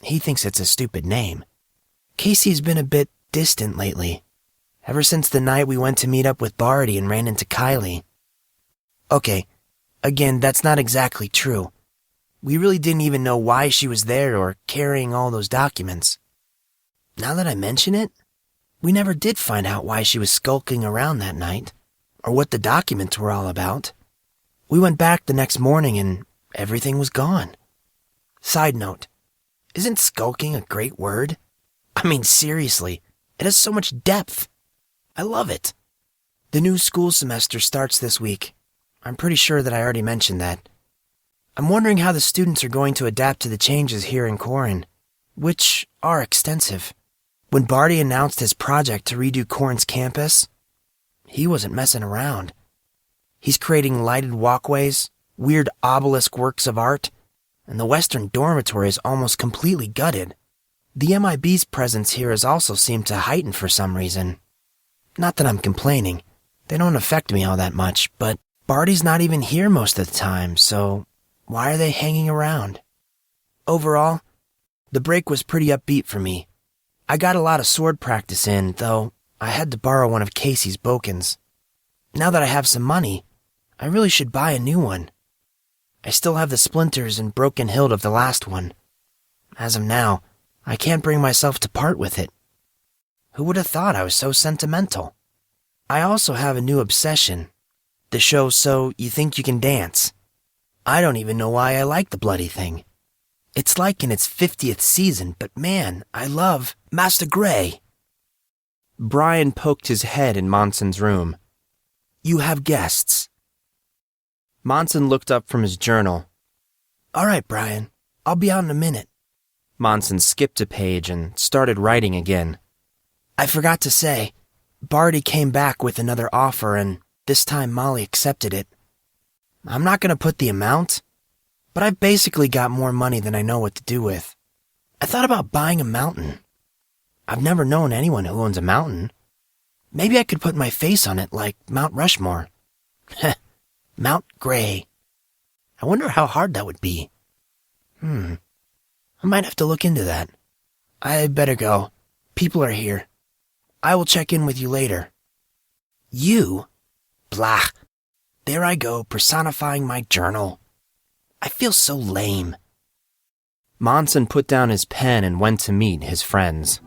He thinks it's a stupid name. Casey's been a bit distant lately, ever since the night we went to meet up with Barty and ran into Kylie. Okay, again, that's not exactly true. We really didn't even know why she was there or carrying all those documents. Now that I mention it, we never did find out why she was skulking around that night, or what the documents were all about. We went back the next morning and everything was gone. Side note, isn't skulking a great word? I mean, seriously, it has so much depth. I love it. The new school semester starts this week. I'm pretty sure that I already mentioned that. I'm wondering how the students are going to adapt to the changes here in Corin, which are extensive. When Barty announced his project to redo Corin's campus, he wasn't messing around. He's creating lighted walkways, weird obelisk works of art, and the western dormitory is almost completely gutted. The MIB's presence here has also seemed to heighten for some reason. Not that I'm complaining. They don't affect me all that much, but Barty's not even here most of the time, so why are they hanging around? Overall, the break was pretty upbeat for me. I got a lot of sword practice in, though I had to borrow one of Casey's bokens. Now that I have some money, I really should buy a new one. I still have the splinters and broken hilt of the last one. As of now, I can't bring myself to part with it. Who would have thought I was so sentimental? I also have a new obsession. The show So You Think You Can Dance. I don't even know why I like the bloody thing. It's like in its 50th season, but man, I love Master Grey. Brian poked his head in Monson's room. You have guests. Monson looked up from his journal. All right, Brian. I'll be out in a minute. Monson skipped a page and started writing again. I forgot to say, Barty came back with another offer, and this time Molly accepted it. I'm not going to put the amount, but I've basically got more money than I know what to do with. I thought about buying a mountain. I've never known anyone who owns a mountain. Maybe I could put my face on it like Mount Rushmore. Mount Grey. I wonder how hard that would be. I might have to look into that. I better go. People are here. I will check in with you later. You? Blah. There I go, personifying my journal. I feel so lame. Monson put down his pen and went to meet his friends.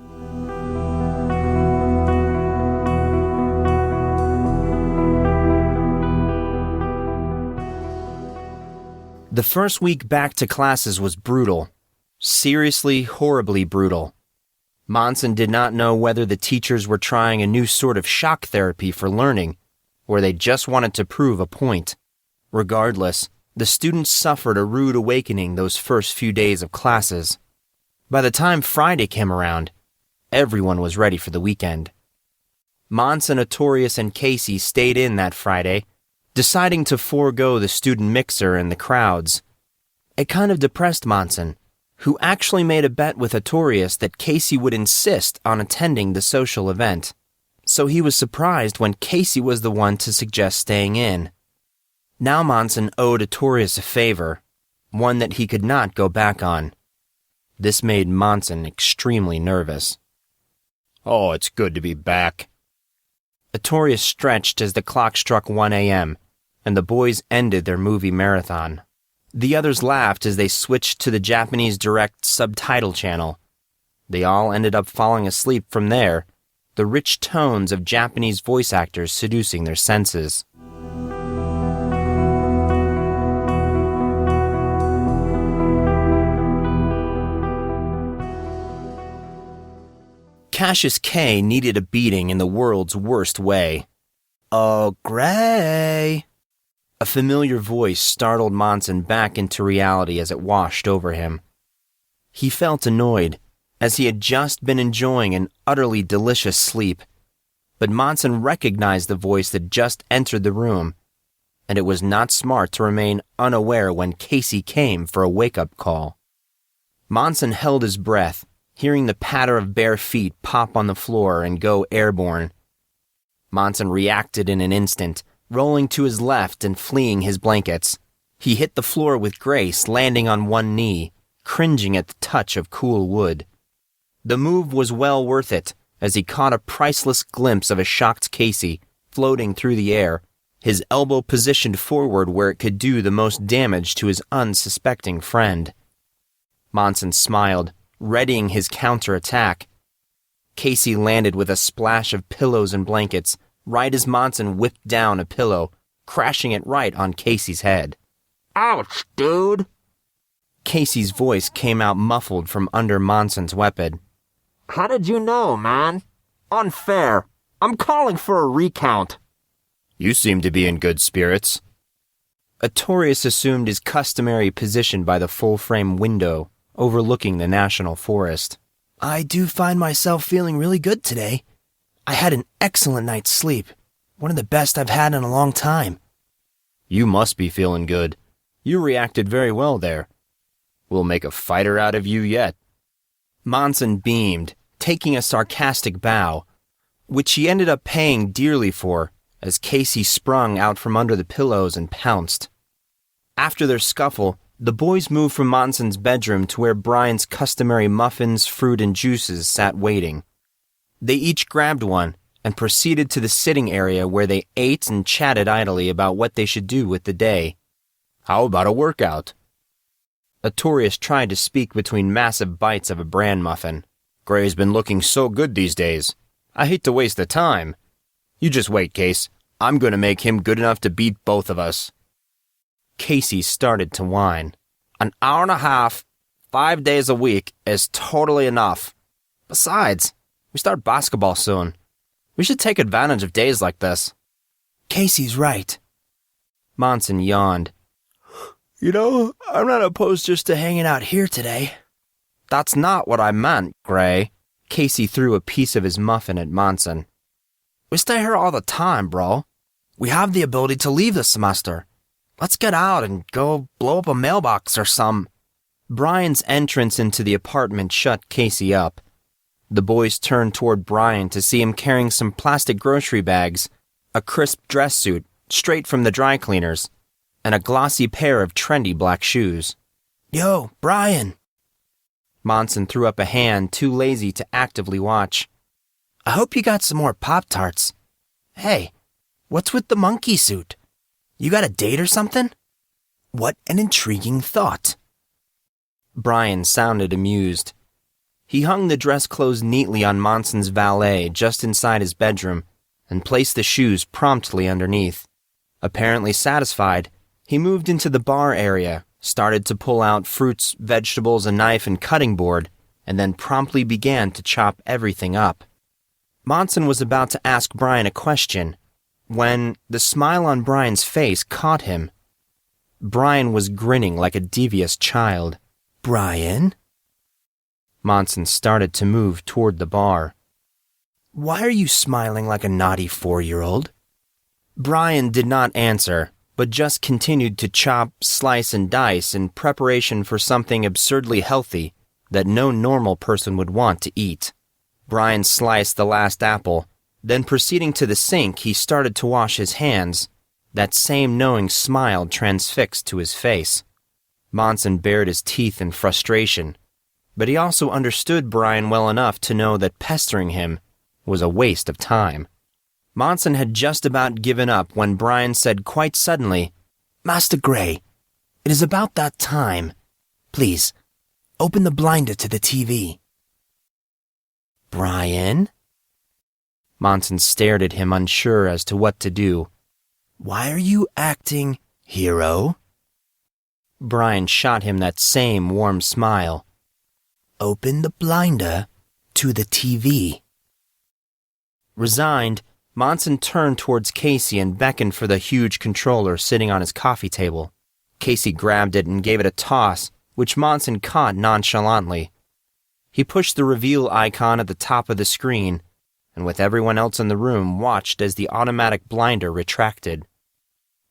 The first week back to classes was brutal. Seriously, horribly brutal. Monson did not know whether the teachers were trying a new sort of shock therapy for learning, or they just wanted to prove a point. Regardless, the students suffered a rude awakening those first few days of classes. By the time Friday came around, everyone was ready for the weekend. Monson, Artorius, and Casey stayed in that Friday, deciding to forego the student mixer and the crowds. It kind of depressed Monson, who actually made a bet with Artorius that Casey would insist on attending the social event. So he was surprised when Casey was the one to suggest staying in. Now Monson owed Artorius a favor, one that he could not go back on. This made Monson extremely nervous. Oh, it's good to be back. Artorius stretched as the clock struck 1 a.m., and the boys ended their movie marathon. The others laughed as they switched to the Japanese direct subtitle channel. They all ended up falling asleep from there, the rich tones of Japanese voice actors seducing their senses. Cassius K needed a beating in the world's worst way. "Oh, Gray!" A familiar voice startled Monson back into reality as it washed over him. He felt annoyed, as he had just been enjoying an utterly delicious sleep. But Monson recognized the voice that just entered the room, and it was not smart to remain unaware when Casey came for a wake-up call. Monson held his breath, hearing the patter of bare feet pop on the floor and go airborne. Monson reacted in an instant, rolling to his left and fleeing his blankets. He hit the floor with grace, landing on one knee, cringing at the touch of cool wood. The move was well worth it, as he caught a priceless glimpse of a shocked Casey floating through the air, his elbow positioned forward where it could do the most damage to his unsuspecting friend. Monson smiled, readying his counterattack. Casey landed with a splash of pillows and blankets, right as Monson whipped down a pillow, crashing it right on Casey's head. "Ouch, dude!" Casey's voice came out muffled from under Monson's weapon. "How did you know, man? Unfair. I'm calling for a recount." You seem to be in good spirits. Artorius assumed his customary position by the full-frame window, overlooking the national forest. I do find myself feeling really good today. I had an excellent night's sleep, one of the best I've had in a long time. You must be feeling good. You reacted very well there. We'll make a fighter out of you yet. Monson beamed, taking a sarcastic bow, which he ended up paying dearly for, as Casey sprung out from under the pillows and pounced. After their scuffle, the boys moved from Monson's bedroom to where Brian's customary muffins, fruit, and juices sat waiting. They each grabbed one and proceeded to the sitting area where they ate and chatted idly about what they should do with the day. How about a workout? Artorius tried to speak between massive bites of a bran muffin. Gray's been looking so good these days. I hate to waste the time. You just wait, Case. I'm going to make him good enough to beat both of us. Casey started to whine. "An hour and a half, 5 days a week is totally enough. Besides, we start basketball soon. We should take advantage of days like this." Casey's right. Monson yawned. You know, I'm not opposed just to hanging out here today. "That's not what I meant, Gray." Casey threw a piece of his muffin at Monson. We stay here all the time, bro. We have the ability to leave this semester. Let's get out and go blow up a mailbox or some. Brian's entrance into the apartment shut Casey up. The boys turned toward Brian to see him carrying some plastic grocery bags, a crisp dress suit straight from the dry cleaners, and a glossy pair of trendy black shoes. Yo, Brian. Monson threw up a hand, too lazy to actively watch. I hope you got some more Pop-Tarts. Hey, what's with the monkey suit? You got a date or something? What an intriguing thought. Brian sounded amused. He hung the dress clothes neatly on Monson's valet just inside his bedroom and placed the shoes promptly underneath. Apparently satisfied, he moved into the bar area, started to pull out fruits, vegetables, a knife and cutting board, and then promptly began to chop everything up. Monson was about to ask Brian a question when the smile on Brian's face caught him. Brian was grinning like a devious child. Brian? Monson started to move toward the bar. Why are you smiling like a naughty 4-year-old? Brian did not answer, but just continued to chop, slice, and dice in preparation for something absurdly healthy that no normal person would want to eat. Brian sliced the last apple, then proceeding to the sink, he started to wash his hands, that same knowing smile transfixed to his face. Monson bared his teeth in frustration, but he also understood Brian well enough to know that pestering him was a waste of time. Monson had just about given up when Brian said quite suddenly, Master Grey, it is about that time. Please, open the blinder to the TV. Brian? Monson stared at him, unsure as to what to do. Why are you acting hero? Brian shot him that same warm smile. Open the blinder to the TV. Resigned, Monson turned towards Casey and beckoned for the huge controller sitting on his coffee table. Casey grabbed it and gave it a toss, which Monson caught nonchalantly. He pushed the reveal icon at the top of the screen, and with everyone else in the room watched as the automatic blinder retracted.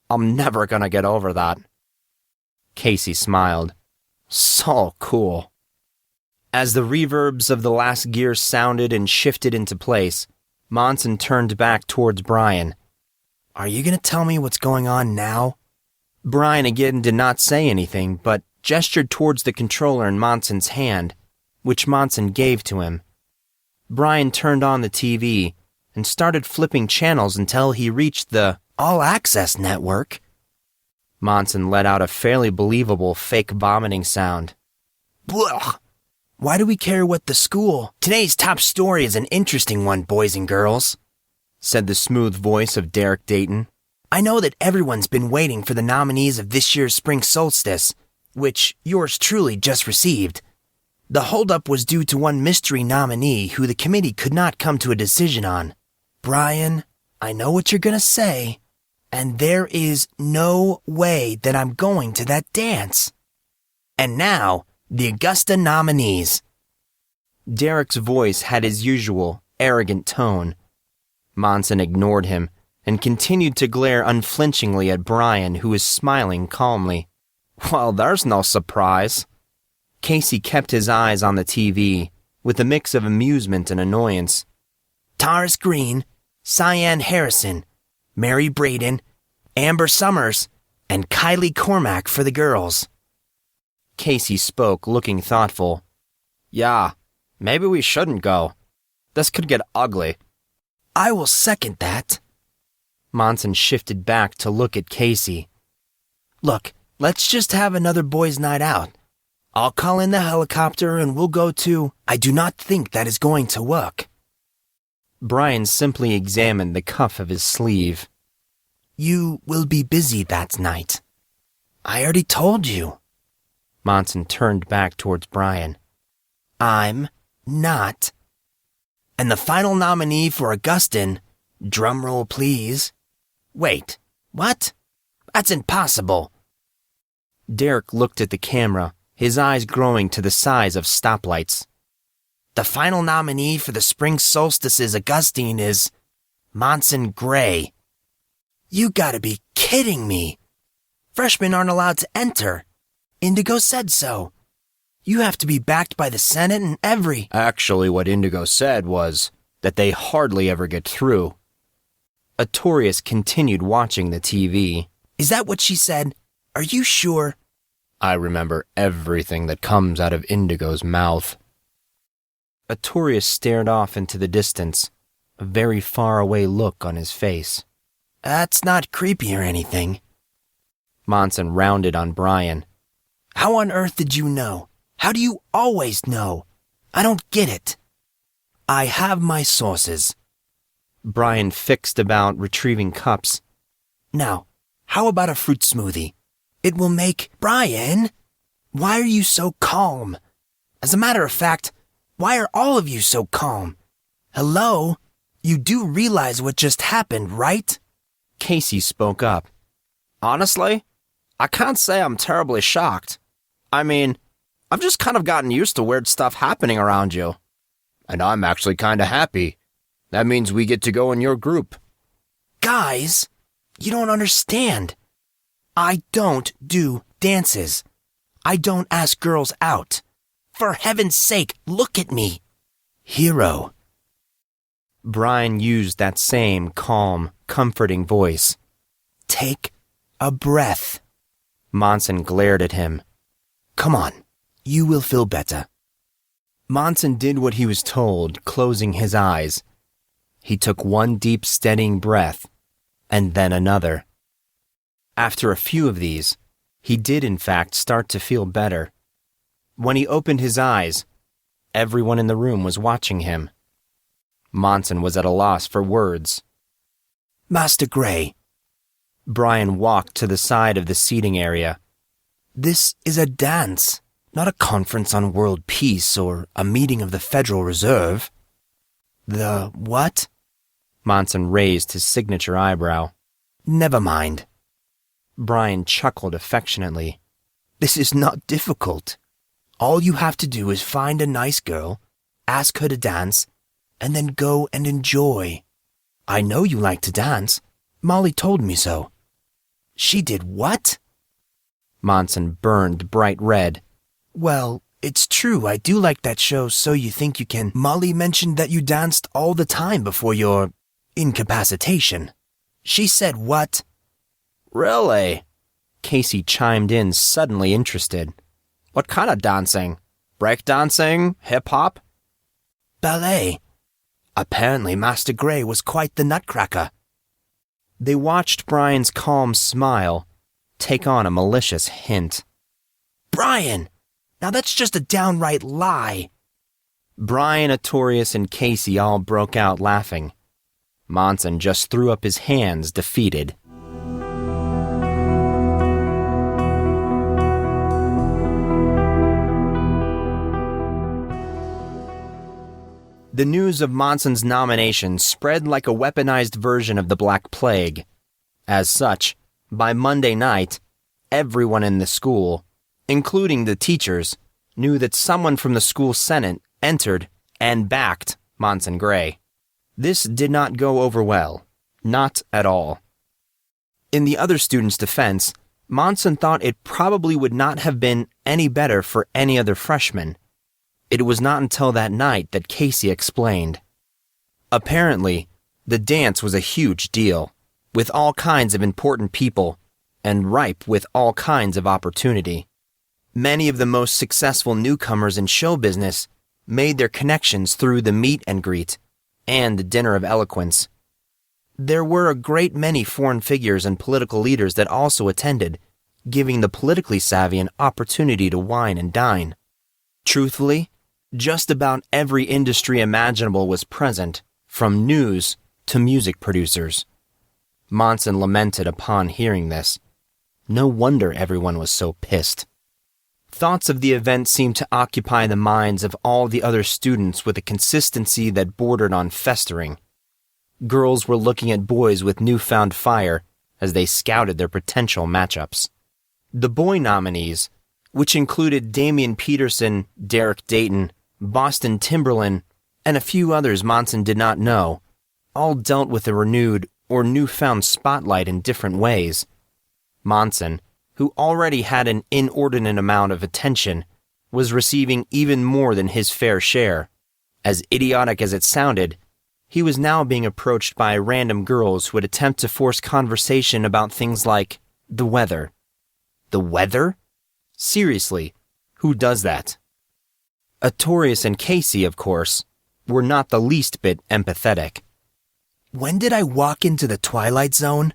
I'm never gonna get over that. Casey smiled. So cool. As the reverbs of the last gear sounded and shifted into place, Monson turned back towards Brian. Are you gonna tell me what's going on now? Brian again did not say anything, but gestured towards the controller in Monson's hand, which Monson gave to him. Brian turned on the TV and started flipping channels until he reached the All Access network. Monson let out a fairly believable fake vomiting sound. Blech! Why do we care what the school? Today's top story is an interesting one, boys and girls, said the smooth voice of Derek Dayton. I know that everyone's been waiting for the nominees of this year's spring solstice, which yours truly just received. The holdup was due to one mystery nominee who the committee could not come to a decision on. Brian, I know what you're gonna say, and there is no way that I'm going to that dance. And now, the Augusta nominees. Derek's voice had his usual, arrogant tone. Monson ignored him and continued to glare unflinchingly at Brian, who was smiling calmly. Well, there's no surprise. Casey kept his eyes on the TV, with a mix of amusement and annoyance. Taurus Green, Cyan Harrison, Mary Braden, Amber Summers, and Kylie Cormack for the girls. Casey spoke, looking thoughtful. Yeah, maybe we shouldn't go. This could get ugly. I will second that. Monson shifted back to look at Casey. Look, let's just have another boys' night out. I'll call in the helicopter and we'll go to... I do not think that is going to work. Brian simply examined the cuff of his sleeve. You will be busy that night. I already told you. Monson turned back towards Brian. I'm not. And the final nominee for Augustin, drumroll please. Wait, what? That's impossible. Derek looked at the camera, his eyes growing to the size of stoplights. The final nominee for the spring solstice's Augustine is Monson Grey. You gotta be kidding me. Freshmen aren't allowed to enter. Indigo said so. You have to be backed by the Senate and every... Actually, what Indigo said was that they hardly ever get through. Artorius continued watching the TV. Is that what she said? Are you sure? I remember everything that comes out of Indigo's mouth. Artorius stared off into the distance, a very far-away look on his face. That's not creepy or anything. Monson rounded on Brian. How on earth did you know? How do you always know? I don't get it. I have my sources. Brian fixed about retrieving cups. Now, how about a fruit smoothie? It will make... Brian, why are you so calm? As a matter of fact, why are all of you so calm? Hello? You do realize what just happened, right? Casey spoke up. Honestly, I can't say I'm terribly shocked. I mean, I've just kind of gotten used to weird stuff happening around you. And I'm actually kind of happy. That means we get to go in your group. Guys, you don't understand. I don't do dances. I don't ask girls out. For heaven's sake, look at me. Hero. Brian used that same calm, comforting voice. Take a breath. Monson glared at him. Come on, you will feel better. Monson did what he was told, closing his eyes. He took one deep, steadying breath, and then another. After a few of these, he did in fact start to feel better. When he opened his eyes, everyone in the room was watching him. Monson was at a loss for words. Master Grey. Brian walked to the side of the seating area. This is a dance, not a conference on world peace or a meeting of the Federal Reserve. The what? Monson raised his signature eyebrow. Never mind. Brian chuckled affectionately. This is not difficult. All you have to do is find a nice girl, ask her to dance, and then go and enjoy. I know you like to dance. Molly told me so. She did what? Monson burned bright red. Well, it's true, I do like that show, So You Think You Can. Molly mentioned that you danced all the time before your incapacitation. She said what? Really? Casey chimed in, suddenly interested. What kind of dancing? Breakdancing? Hip-hop? Ballet. Apparently Master Grey was quite the nutcracker. They watched Brian's calm smile take on a malicious hint. Brian! Now that's just a downright lie. Brian, Artorius, and Casey all broke out laughing. Monson just threw up his hands, defeated. The news of Monson's nomination spread like a weaponized version of the Black Plague. As such, by Monday night, everyone in the school, including the teachers, knew that someone from the school senate entered and backed Monson Grey. This did not go over well. Not at all. In the other students' defense, Monson thought it probably would not have been any better for any other freshman. It was not until that night that Casey explained. Apparently, the dance was a huge deal, with all kinds of important people, and ripe with all kinds of opportunity. Many of the most successful newcomers in show business made their connections through the meet and greet and the dinner of eloquence. There were a great many foreign figures and political leaders that also attended, giving the politically savvy an opportunity to wine and dine. Truthfully, just about every industry imaginable was present, from news to music producers. Monson lamented upon hearing this. No wonder everyone was so pissed. Thoughts of the event seemed to occupy the minds of all the other students with a consistency that bordered on festering. Girls were looking at boys with newfound fire as they scouted their potential matchups. The boy nominees, which included Damian Peterson, Derek Dayton, Boston Timberland, and a few others Monson did not know, all dealt with a renewed or newfound spotlight in different ways. Monson, who already had an inordinate amount of attention, was receiving even more than his fair share. As idiotic as it sounded, he was now being approached by random girls who would attempt to force conversation about things like the weather. The weather? Seriously, who does that? Artorius and Casey, of course, were not the least bit empathetic. When did I walk into the Twilight Zone?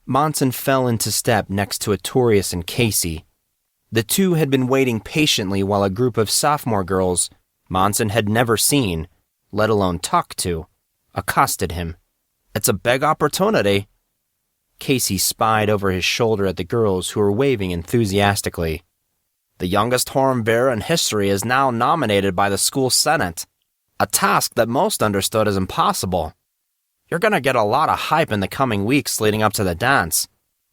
Monson fell into step next to Artorius and Casey. The two had been waiting patiently while a group of sophomore girls Monson had never seen, let alone talked to, accosted him. It's a big opportunity. Casey spied over his shoulder at the girls who were waving enthusiastically. The youngest hornbearer in history is now nominated by the school senate, a task that most understood as impossible. You're going to get a lot of hype in the coming weeks leading up to the dance,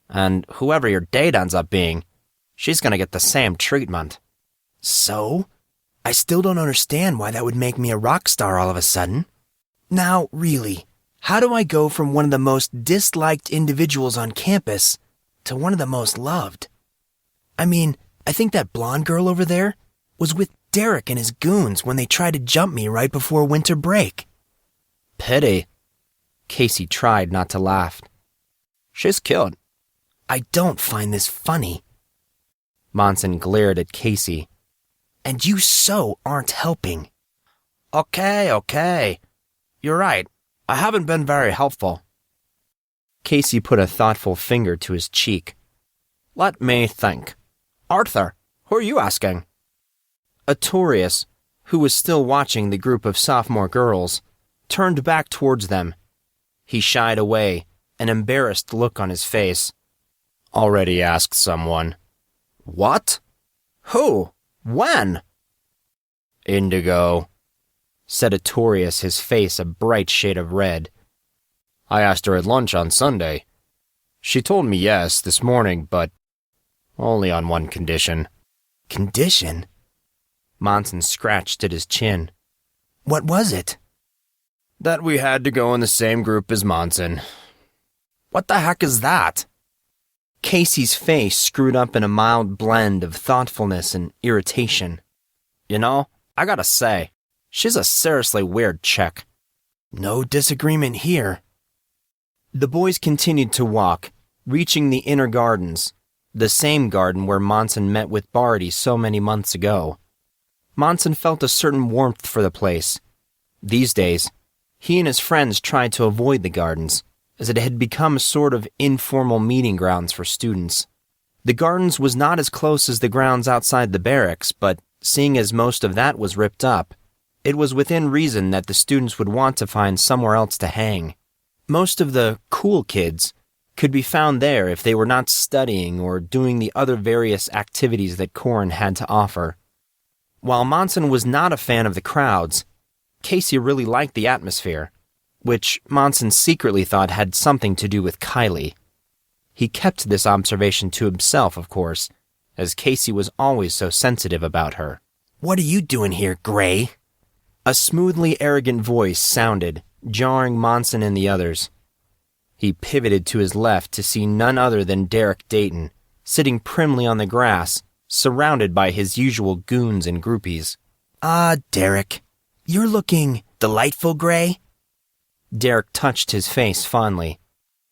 and whoever your date ends up being, she's going to get the same treatment. So? I still don't understand why that would make me a rock star all of a sudden. Now, really, how do I go from one of the most disliked individuals on campus to one of the most loved? I mean, I think that blonde girl over there was with Derek and his goons when they tried to jump me right before winter break. Pity. Casey tried not to laugh. She's cute. I don't find this funny. Monson glared at Casey. And you so aren't helping. Okay. You're right. I haven't been very helpful. Casey put a thoughtful finger to his cheek. Let me think. Arthur, who are you asking? Artorius, who was still watching the group of sophomore girls, turned back towards them. He shied away, an embarrassed look on his face. Already asked someone. What? Who? When? Indigo, said Artorius, his face a bright shade of red. I asked her at lunch on Sunday. She told me yes this morning, but only on one condition. Condition? Monson scratched at his chin. What was it? That we had to go in the same group as Monson. What the heck is that? Casey's face screwed up in a mild blend of thoughtfulness and irritation. You know, I gotta say, she's a seriously weird chick. No disagreement here. The boys continued to walk, reaching the inner gardens, the same garden where Monson met with Barty so many months ago. Monson felt a certain warmth for the place. These days, he and his friends tried to avoid the gardens, as it had become a sort of informal meeting grounds for students. The gardens was not as close as the grounds outside the barracks, but seeing as most of that was ripped up, it was within reason that the students would want to find somewhere else to hang. Most of the cool kids could be found there if they were not studying or doing the other various activities that Collin had to offer. While Monson was not a fan of the crowds, Casey really liked the atmosphere, which Monson secretly thought had something to do with Kylie. He kept this observation to himself, of course, as Casey was always so sensitive about her. What are you doing here, Grey? A smoothly arrogant voice sounded, jarring Monson and the others. He pivoted to his left to see none other than Derek Dayton, sitting primly on the grass, surrounded by his usual goons and groupies. Ah, Derek, you're looking delightful, Grey. Derek touched his face fondly.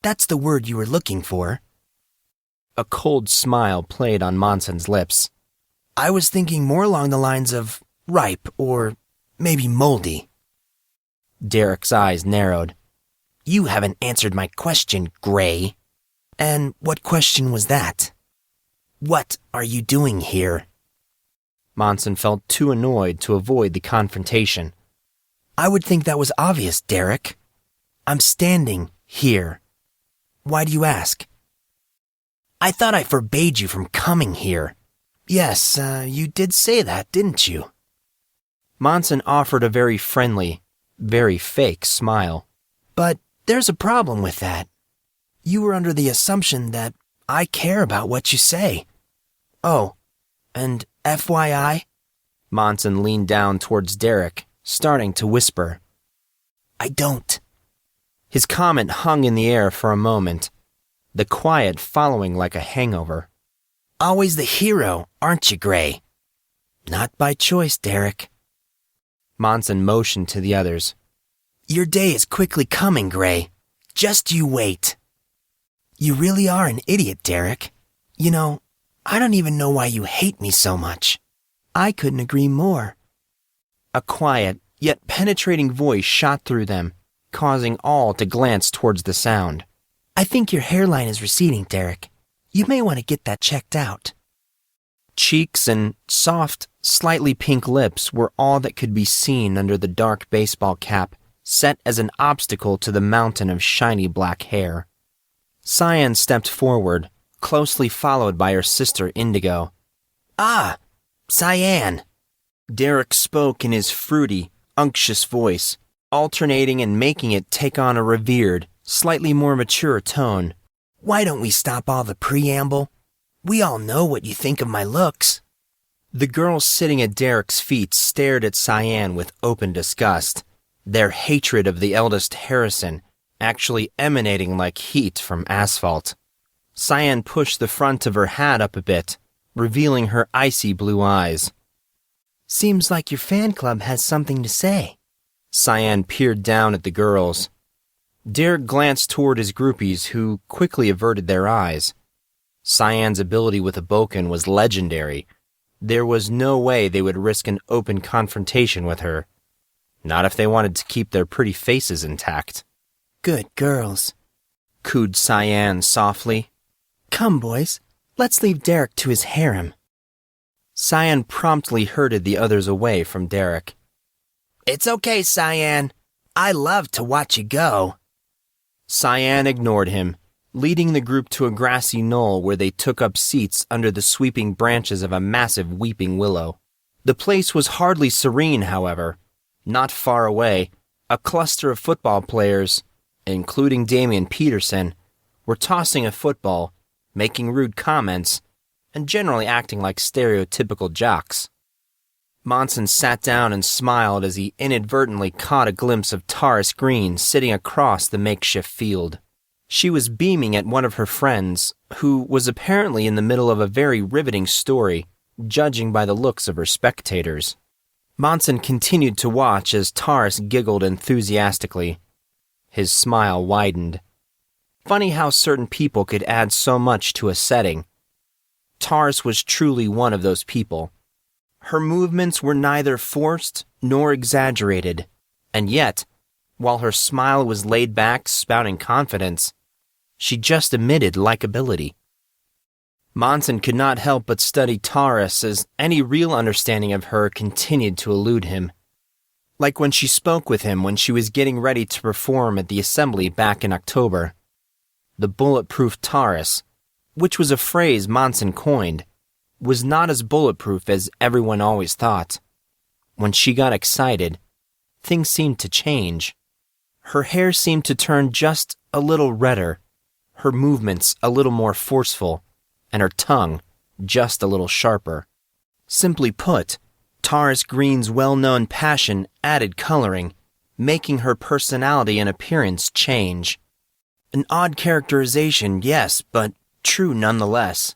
That's the word you were looking for. A cold smile played on Monson's lips. I was thinking more along the lines of ripe or maybe moldy. Derek's eyes narrowed. You haven't answered my question, Grey. And what question was that? What are you doing here? Monson felt too annoyed to avoid the confrontation. I would think that was obvious, Derek. I'm standing here. Why do you ask? I thought I forbade you from coming here. Yes, you did say that, didn't you? Monson offered a very friendly, very fake smile. But there's a problem with that. You were under the assumption that I care about what you say. Oh, and FYI? Monson leaned down towards Derek, starting to whisper. I don't. His comment hung in the air for a moment, the quiet following like a hangover. Always the hero, aren't you, Grey? Not by choice, Derek. Monson motioned to the others. Your day is quickly coming, Grey. Just you wait. You really are an idiot, Derek. You know, I don't even know why you hate me so much. I couldn't agree more. A quiet, yet penetrating voice shot through them, causing all to glance towards the sound. I think your hairline is receding, Derek. You may want to get that checked out. Cheeks and soft, slightly pink lips were all that could be seen under the dark baseball cap set as an obstacle to the mountain of shiny black hair. Cyan stepped forward, closely followed by her sister Indigo. Ah, Cyan. Derek spoke in his fruity, unctuous voice, alternating and making it take on a revered, slightly more mature tone. Why don't we stop all the preamble? We all know what you think of my looks. The girls sitting at Derek's feet stared at Cyan with open disgust, their hatred of the eldest Harrison actually emanating like heat from asphalt. Cyan pushed the front of her hat up a bit, revealing her icy blue eyes. Seems like your fan club has something to say. Cyan peered down at the girls. Derek glanced toward his groupies, who quickly averted their eyes. Cyan's ability with a Boken was legendary. There was no way they would risk an open confrontation with her. Not if they wanted to keep their pretty faces intact. Good girls, cooed Cyan softly. Come, boys, let's leave Derek to his harem. Cyan promptly herded the others away from Derek. It's okay, Cyan. I love to watch you go. Cyan ignored him, leading the group to a grassy knoll where they took up seats under the sweeping branches of a massive weeping willow. The place was hardly serene, however. Not far away, a cluster of football players, including Damian Peterson, were tossing a football, making rude comments, and generally acting like stereotypical jocks. Monson sat down and smiled as he inadvertently caught a glimpse of Taurus Green sitting across the makeshift field. She was beaming at one of her friends, who was apparently in the middle of a very riveting story, judging by the looks of her spectators. Monson continued to watch as Taurus giggled enthusiastically. His smile widened. Funny how certain people could add so much to a setting. Taurus was truly one of those people. Her movements were neither forced nor exaggerated, and yet, while her smile was laid back, spouting confidence, she just emitted likability. Monson could not help but study Taurus as any real understanding of her continued to elude him. Like when she spoke with him when she was getting ready to perform at the assembly back in October. The bulletproof Taurus, which was a phrase Monson coined, was not as bulletproof as everyone always thought. When she got excited, things seemed to change. Her hair seemed to turn just a little redder, her movements a little more forceful, and her tongue just a little sharper. Simply put, Taurus Green's well-known passion added coloring, making her personality and appearance change. An odd characterization, yes, but true nonetheless.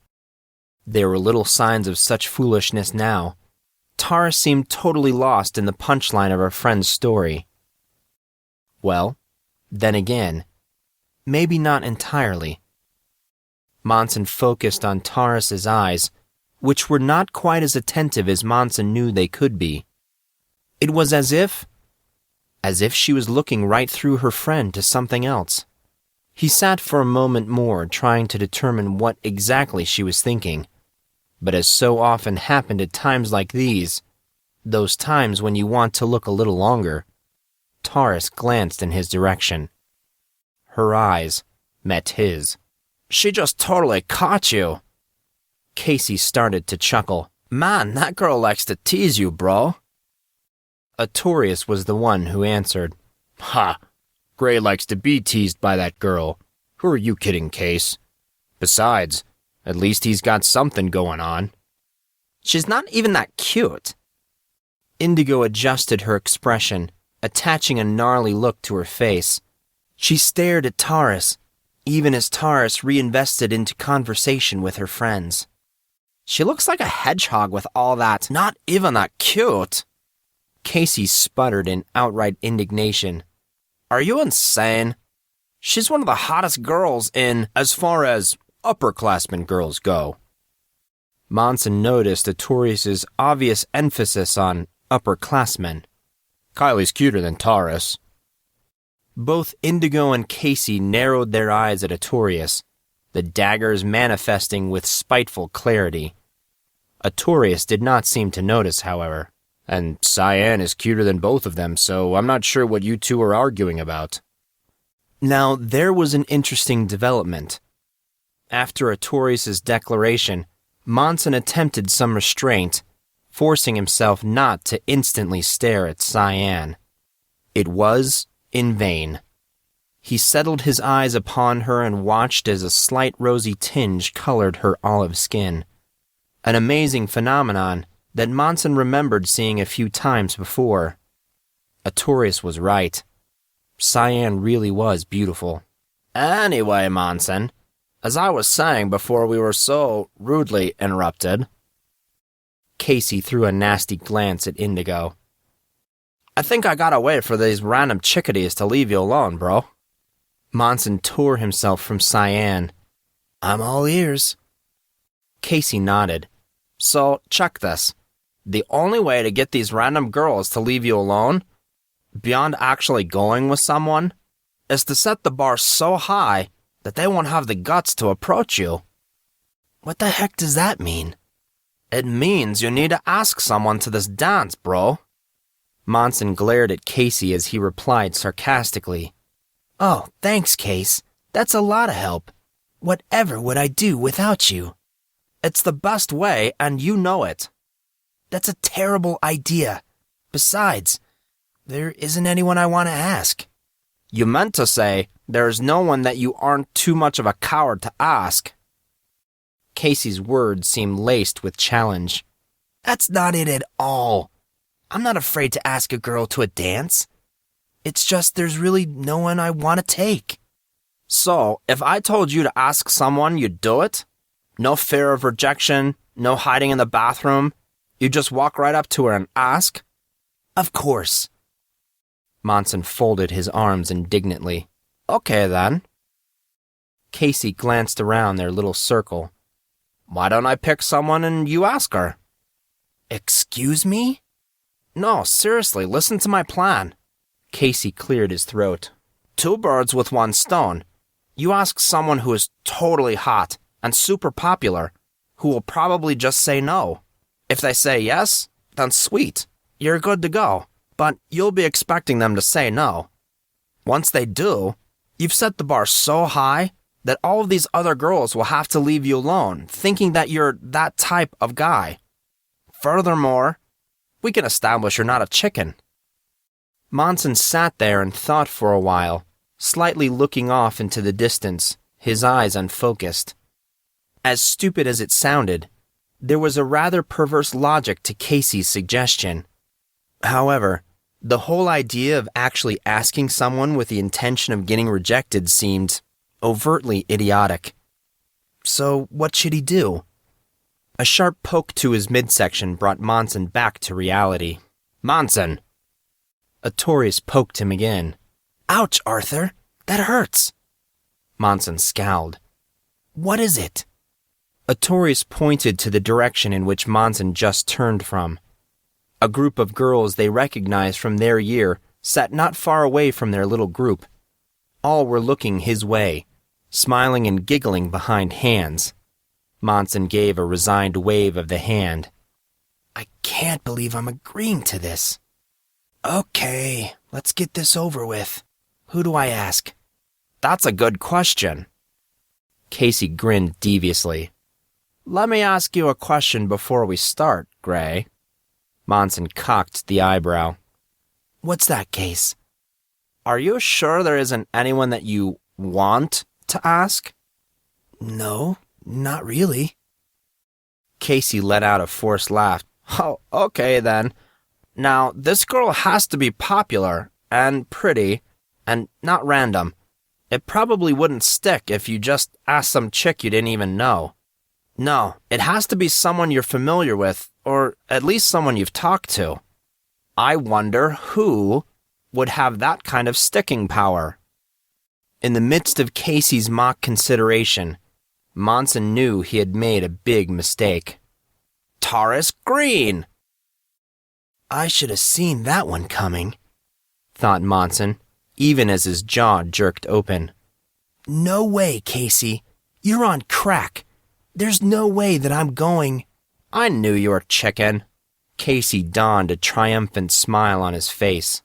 There were little signs of such foolishness now. Taurus seemed totally lost in the punchline of her friend's story. Well, then again, maybe not entirely. Monson focused on Taurus's eyes, which were not quite as attentive as Monson knew they could be. It was as if she was looking right through her friend to something else. He sat for a moment more, trying to determine what exactly she was thinking. But as so often happened at times like these, those times when you want to look a little longer, Taurus glanced in his direction. Her eyes met his. She just totally caught you. Casey started to chuckle. Man, that girl likes to tease you, bro. Artorius was the one who answered. Ha! Grey likes to be teased by that girl. Who are you kidding, Case? Besides, at least he's got something going on. She's not even that cute. Indigo adjusted her expression, attaching a gnarly look to her face. She stared at Taurus, even as Taurus reinvested into conversation with her friends. She looks like a hedgehog with all that. Not even that cute. Casey sputtered in outright indignation. Are you insane? She's one of the hottest girls in, as far as upperclassmen girls go. Monson noticed Artorius' obvious emphasis on upperclassmen. Kylie's cuter than Taurus. Both Indigo and Casey narrowed their eyes at Artorius, the daggers manifesting with spiteful clarity. Artorius did not seem to notice, however. And Cyan is cuter than both of them, so I'm not sure what you two are arguing about. Now, there was an interesting development. After Artorius' declaration, Monson attempted some restraint, forcing himself not to instantly stare at Cyan. It was in vain. He settled his eyes upon her and watched as a slight rosy tinge colored her olive skin. An amazing phenomenon that Monson remembered seeing a few times before. Artorius was right. Cyan really was beautiful. Anyway, Monson, as I was saying before we were so rudely interrupted. Casey threw a nasty glance at Indigo. I think I gotta wait for these random chickadees to leave you alone, bro. Monson tore himself from Cyan. I'm all ears. Casey nodded. So, check this. The only way to get these random girls to leave you alone, beyond actually going with someone, is to set the bar so high that they won't have the guts to approach you. What the heck does that mean? It means you need to ask someone to this dance, bro. Monson glared at Casey as he replied sarcastically. Oh, thanks, Case. That's a lot of help. Whatever would I do without you? It's the best way, and you know it. That's a terrible idea. Besides, there isn't anyone I want to ask. You meant to say, there's no one that you aren't too much of a coward to ask. Casey's words seemed laced with challenge. That's not it at all. I'm not afraid to ask a girl to a dance. It's just there's really no one I want to take. So, if I told you to ask someone, you'd do it? No fear of rejection, no hiding in the bathroom. You just walk right up to her and ask? Of course. Monson folded his arms indignantly. Okay, then. Casey glanced around their little circle. Why don't I pick someone and you ask her? Excuse me? No, seriously, listen to my plan. Casey cleared his throat. 2 birds with 1 stone. You ask someone who is totally hot and super popular, who will probably just say no. If they say yes, then sweet, you're good to go, but you'll be expecting them to say no. Once they do, you've set the bar so high that all of these other girls will have to leave you alone, thinking that you're that type of guy. Furthermore, we can establish you're not a chicken. Monson sat there and thought for a while, slightly looking off into the distance, his eyes unfocused. As stupid as it sounded, there was a rather perverse logic to Casey's suggestion. However, the whole idea of actually asking someone with the intention of getting rejected seemed overtly idiotic. So what should he do? A sharp poke to his midsection brought Monson back to reality. Monson! Artorius poked him again. Ouch, Arthur. That hurts. Monson scowled. What is it? Artorius pointed to the direction in which Monson just turned from. A group of girls they recognized from their year sat not far away from their little group. All were looking his way, smiling and giggling behind hands. Monson gave a resigned wave of the hand. I can't believe I'm agreeing to this. Okay, let's get this over with. Who do I ask? That's a good question. Casey grinned deviously. Let me ask you a question before we start, Grey. Monson cocked the eyebrow. What's that, Case? Are you sure there isn't anyone that you want to ask? No, not really. Casey let out a forced laugh. Oh, okay then. Now, this girl has to be popular and pretty and not random. It probably wouldn't stick if you just asked some chick you didn't even know. No, it has to be someone you're familiar with, or at least someone you've talked to. I wonder who would have that kind of sticking power. In the midst of Casey's mock consideration, Monson knew he had made a big mistake. Taurus Green! I should have seen that one coming, thought Monson, even as his jaw jerked open. No way, Casey. You're on crack. There's no way that I'm going. I knew you were chicken. Casey donned a triumphant smile on his face.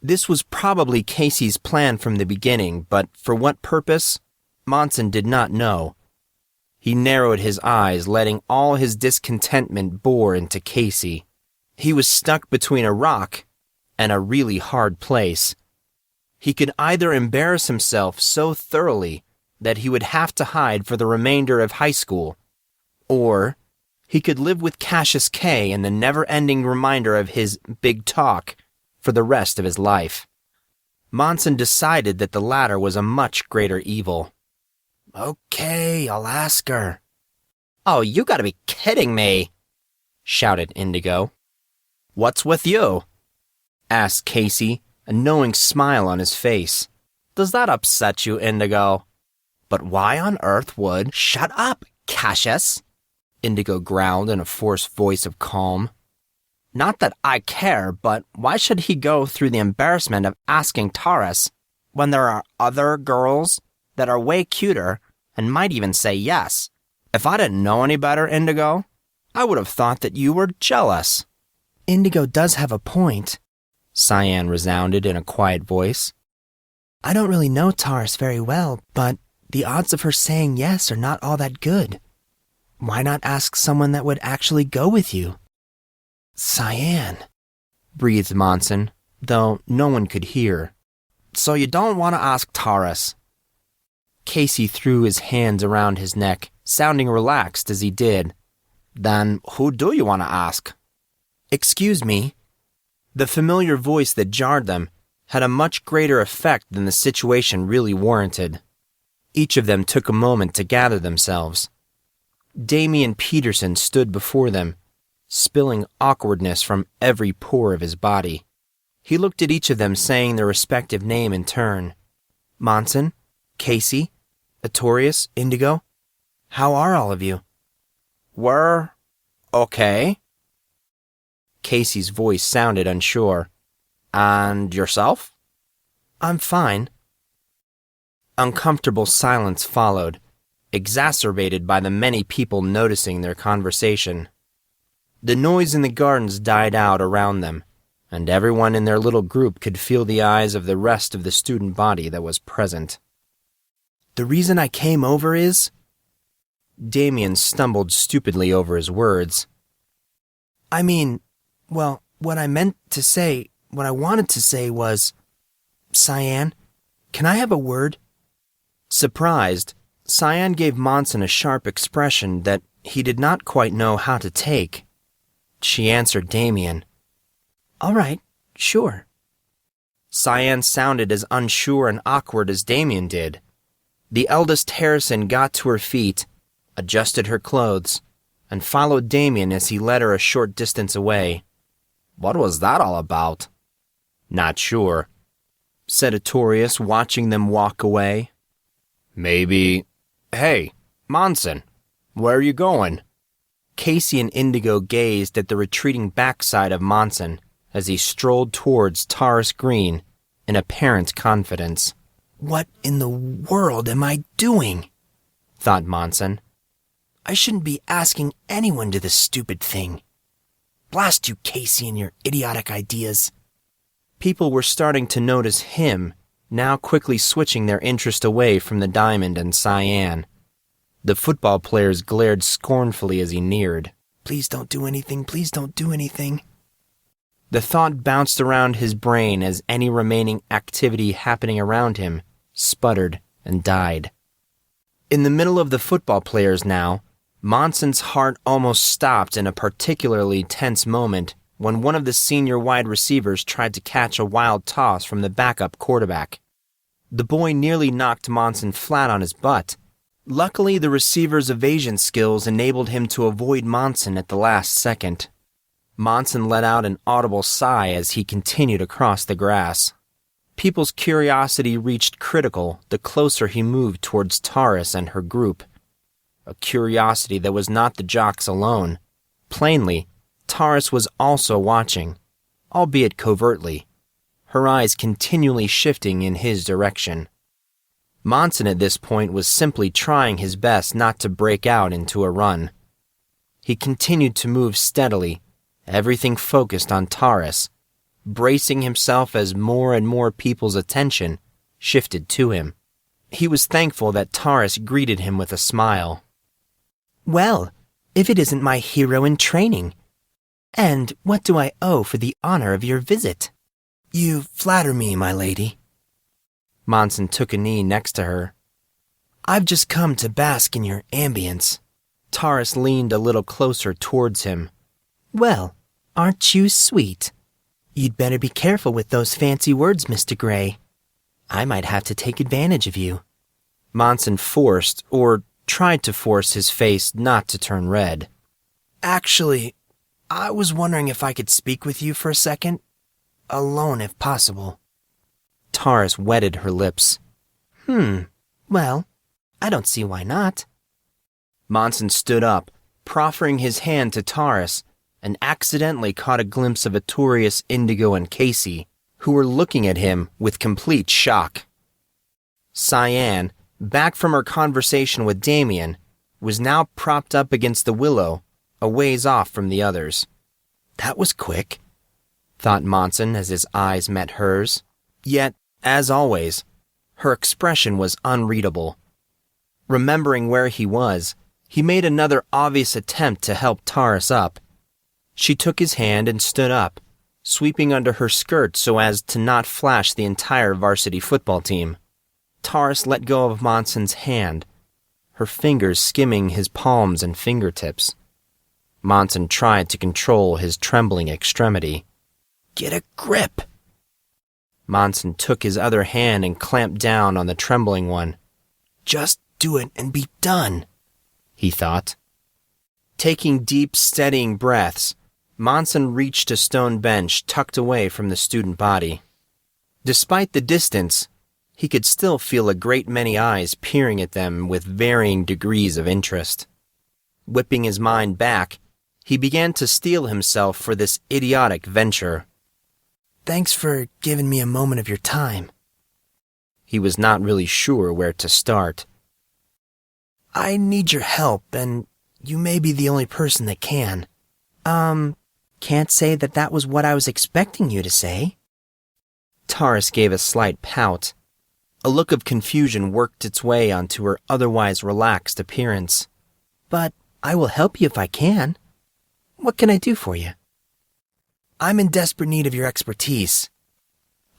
This was probably Casey's plan from the beginning, but for what purpose? Monson did not know. He narrowed his eyes, letting all his discontentment bore into Casey. He was stuck between a rock and a really hard place. He could either embarrass himself so thoroughly that he would have to hide for the remainder of high school, or he could live with Cassius K and the never-ending reminder of his big talk for the rest of his life. Monson decided that the latter was a much greater evil. Okay, I'll ask her. Oh, you gotta be kidding me, shouted Indigo. What's with you? Asked Casey, a knowing smile on his face. Does that upset you, Indigo? But why on earth would— Shut up, Cassius, Indigo growled in a forced voice of calm. Not that I care, but why should he go through the embarrassment of asking Taurus when there are other girls that are way cuter and might even say yes? If I didn't know any better, Indigo, I would have thought that you were jealous. Indigo does have a point, Cyan resounded in a quiet voice. I don't really know Taurus very well, but the odds of her saying yes are not all that good. Why not ask someone that would actually go with you? Cyan, breathed Monson, though no one could hear. So you don't want to ask Taurus? Casey threw his hands around his neck, sounding relaxed as he did. Then who do you want to ask? Excuse me. The familiar voice that jarred them had a much greater effect than the situation really warranted. Each of them took a moment to gather themselves. Damian Peterson stood before them, spilling awkwardness from every pore of his body. He looked at each of them, saying their respective name in turn. Monson, Casey, Artorius, Indigo, how are all of you? We're okay. Casey's voice sounded unsure. And yourself? I'm fine. Uncomfortable silence followed, exacerbated by the many people noticing their conversation. The noise in the gardens died out around them, and everyone in their little group could feel the eyes of the rest of the student body that was present. The reason I came over is— Damian stumbled stupidly over his words. What I wanted to say was, Cyan, can I have a word? Surprised, Cyan gave Monson a sharp expression that he did not quite know how to take. She answered Damian. All right, sure. Cyan sounded as unsure and awkward as Damian did. The eldest Harrison got to her feet, adjusted her clothes, and followed Damian as he led her a short distance away. What was that all about? Not sure, said Artorius, watching them walk away. Maybe— Hey, Monson, where are you going? Casey and Indigo gazed at the retreating backside of Monson as he strolled towards Taurus Green in apparent confidence. What in the world am I doing? Thought Monson. I shouldn't be asking anyone to this stupid thing. Blast you, Casey, and your idiotic ideas. People were starting to notice him, now quickly switching their interest away from the diamond and Cyan. The football players glared scornfully as he neared. Please don't do anything, please don't do anything. The thought bounced around his brain as any remaining activity happening around him sputtered and died. In the middle of the football players now, Monson's heart almost stopped in a particularly tense moment when one of the senior wide receivers tried to catch a wild toss from the backup quarterback. The boy nearly knocked Monson flat on his butt. Luckily, the receiver's evasion skills enabled him to avoid Monson at the last second. Monson let out an audible sigh as he continued across the grass. People's curiosity reached critical the closer he moved towards Taurus and her group. A curiosity that was not the jocks alone. Plainly, Taurus was also watching, albeit covertly, her eyes continually shifting in his direction. Monson at this point was simply trying his best not to break out into a run. He continued to move steadily, everything focused on Taurus, bracing himself as more and more people's attention shifted to him. He was thankful that Taurus greeted him with a smile. Well, if it isn't my hero in training. And what do I owe for the honor of your visit? You flatter me, my lady. Monson took a knee next to her. I've just come to bask in your ambience. Taurus leaned a little closer towards him. Well, aren't you sweet? You'd better be careful with those fancy words, Mr. Grey. I might have to take advantage of you. Monson forced, or tried to force, his face not to turn red. Actually, I was wondering if I could speak with you for a second. Alone, if possible. Taurus wetted her lips. Well, I don't see why not. Monson stood up, proffering his hand to Taurus, and accidentally caught a glimpse of Artorius, Indigo, and Casey, who were looking at him with complete shock. Cyan, back from her conversation with Damien, was now propped up against the willow, a ways off from the others. That was quick, thought Monson as his eyes met hers. Yet, as always, her expression was unreadable. Remembering where he was, he made another obvious attempt to help Taurus up. She took his hand and stood up, sweeping under her skirt so as to not flash the entire varsity football team. Taurus let go of Monson's hand, her fingers skimming his palms and fingertips. Monson tried to control his trembling extremity. Get a grip! Monson took his other hand and clamped down on the trembling one. Just do it and be done, he thought. Taking deep, steadying breaths, Monson reached a stone bench tucked away from the student body. Despite the distance, he could still feel a great many eyes peering at them with varying degrees of interest. Whipping his mind back, he began to steel himself for this idiotic venture. Thanks for giving me a moment of your time. He was not really sure where to start. I need your help, and you may be the only person that can. Can't say that was what I was expecting you to say. Taurus gave a slight pout. A look of confusion worked its way onto her otherwise relaxed appearance. But I will help you if I can. What can I do for you? I'm in desperate need of your expertise.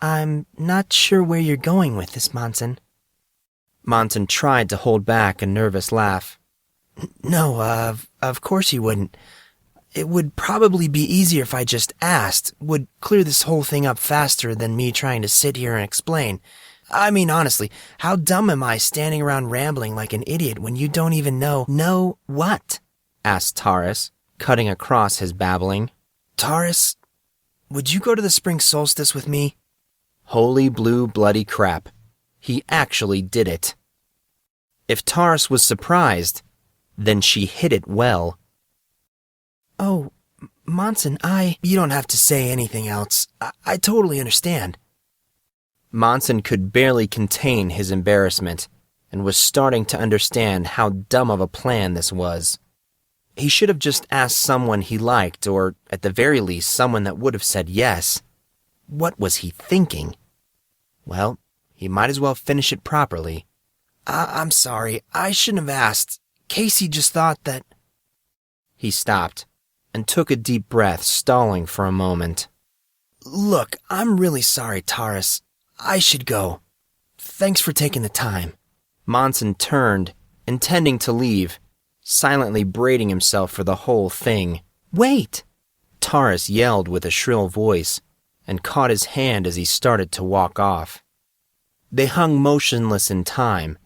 I'm not sure where you're going with this, Monson. Monson tried to hold back a nervous laugh. No, of course you wouldn't. It would probably be easier if I just asked. Would clear this whole thing up faster than me trying to sit here and explain. I mean, honestly, how dumb am I standing around rambling like an idiot when you don't even know... Know what? Asked Taurus, cutting across his babbling. Taurus, would you go to the spring solstice with me? Holy blue bloody crap. He actually did it. If Taurus was surprised, then she hid it well. Oh, Monson, You don't have to say anything else. I totally understand. Monson could barely contain his embarrassment and was starting to understand how dumb of a plan this was. He should have just asked someone he liked, or at the very least someone that would have said yes. What was he thinking? Well, he might as well finish it properly. I'm sorry, I shouldn't have asked. Casey just thought that... He stopped and took a deep breath, stalling for a moment. Look, I'm really sorry, Taurus. I should go. Thanks for taking the time. Monson turned, intending to leave, silently braiding himself for the whole thing. Wait! Taurus yelled with a shrill voice and caught his hand as he started to walk off. They hung motionless in time,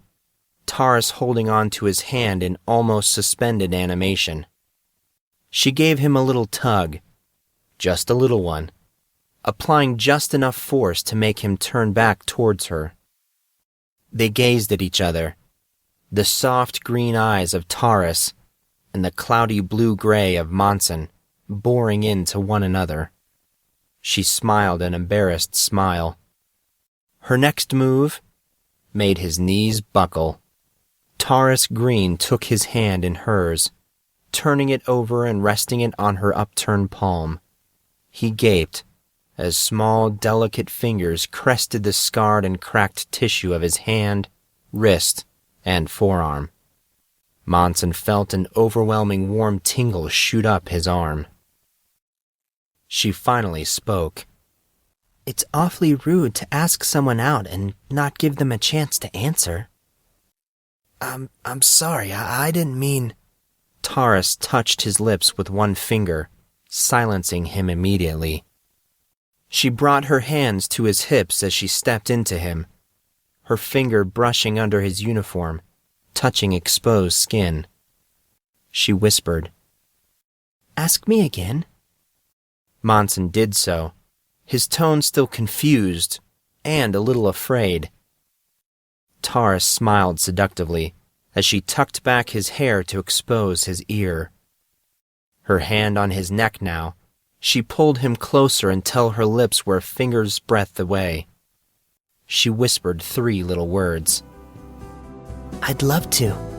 Taurus holding on to his hand in almost suspended animation. She gave him a little tug, just a little one, applying just enough force to make him turn back towards her. They gazed at each other, the soft green eyes of Taurus and the cloudy blue-gray of Monson boring into one another. She smiled an embarrassed smile. Her next move made his knees buckle. Taurus Green took his hand in hers, turning it over and resting it on her upturned palm. He gaped as small, delicate fingers crested the scarred and cracked tissue of his hand, wrist, and forearm. Monson felt an overwhelming warm tingle shoot up his arm. She finally spoke. It's awfully rude to ask someone out and not give them a chance to answer. I'm sorry, I didn't mean... Taurus touched his lips with one finger, silencing him immediately. She brought her hands to his hips as she stepped into him, her finger brushing under his uniform, touching exposed skin. She whispered, Ask me again. Monson did so, his tone still confused and a little afraid. Taurus smiled seductively as she tucked back his hair to expose his ear. Her hand on his neck now, she pulled him closer until her lips were a finger's breadth away. She whispered 3 little words. I'd love to.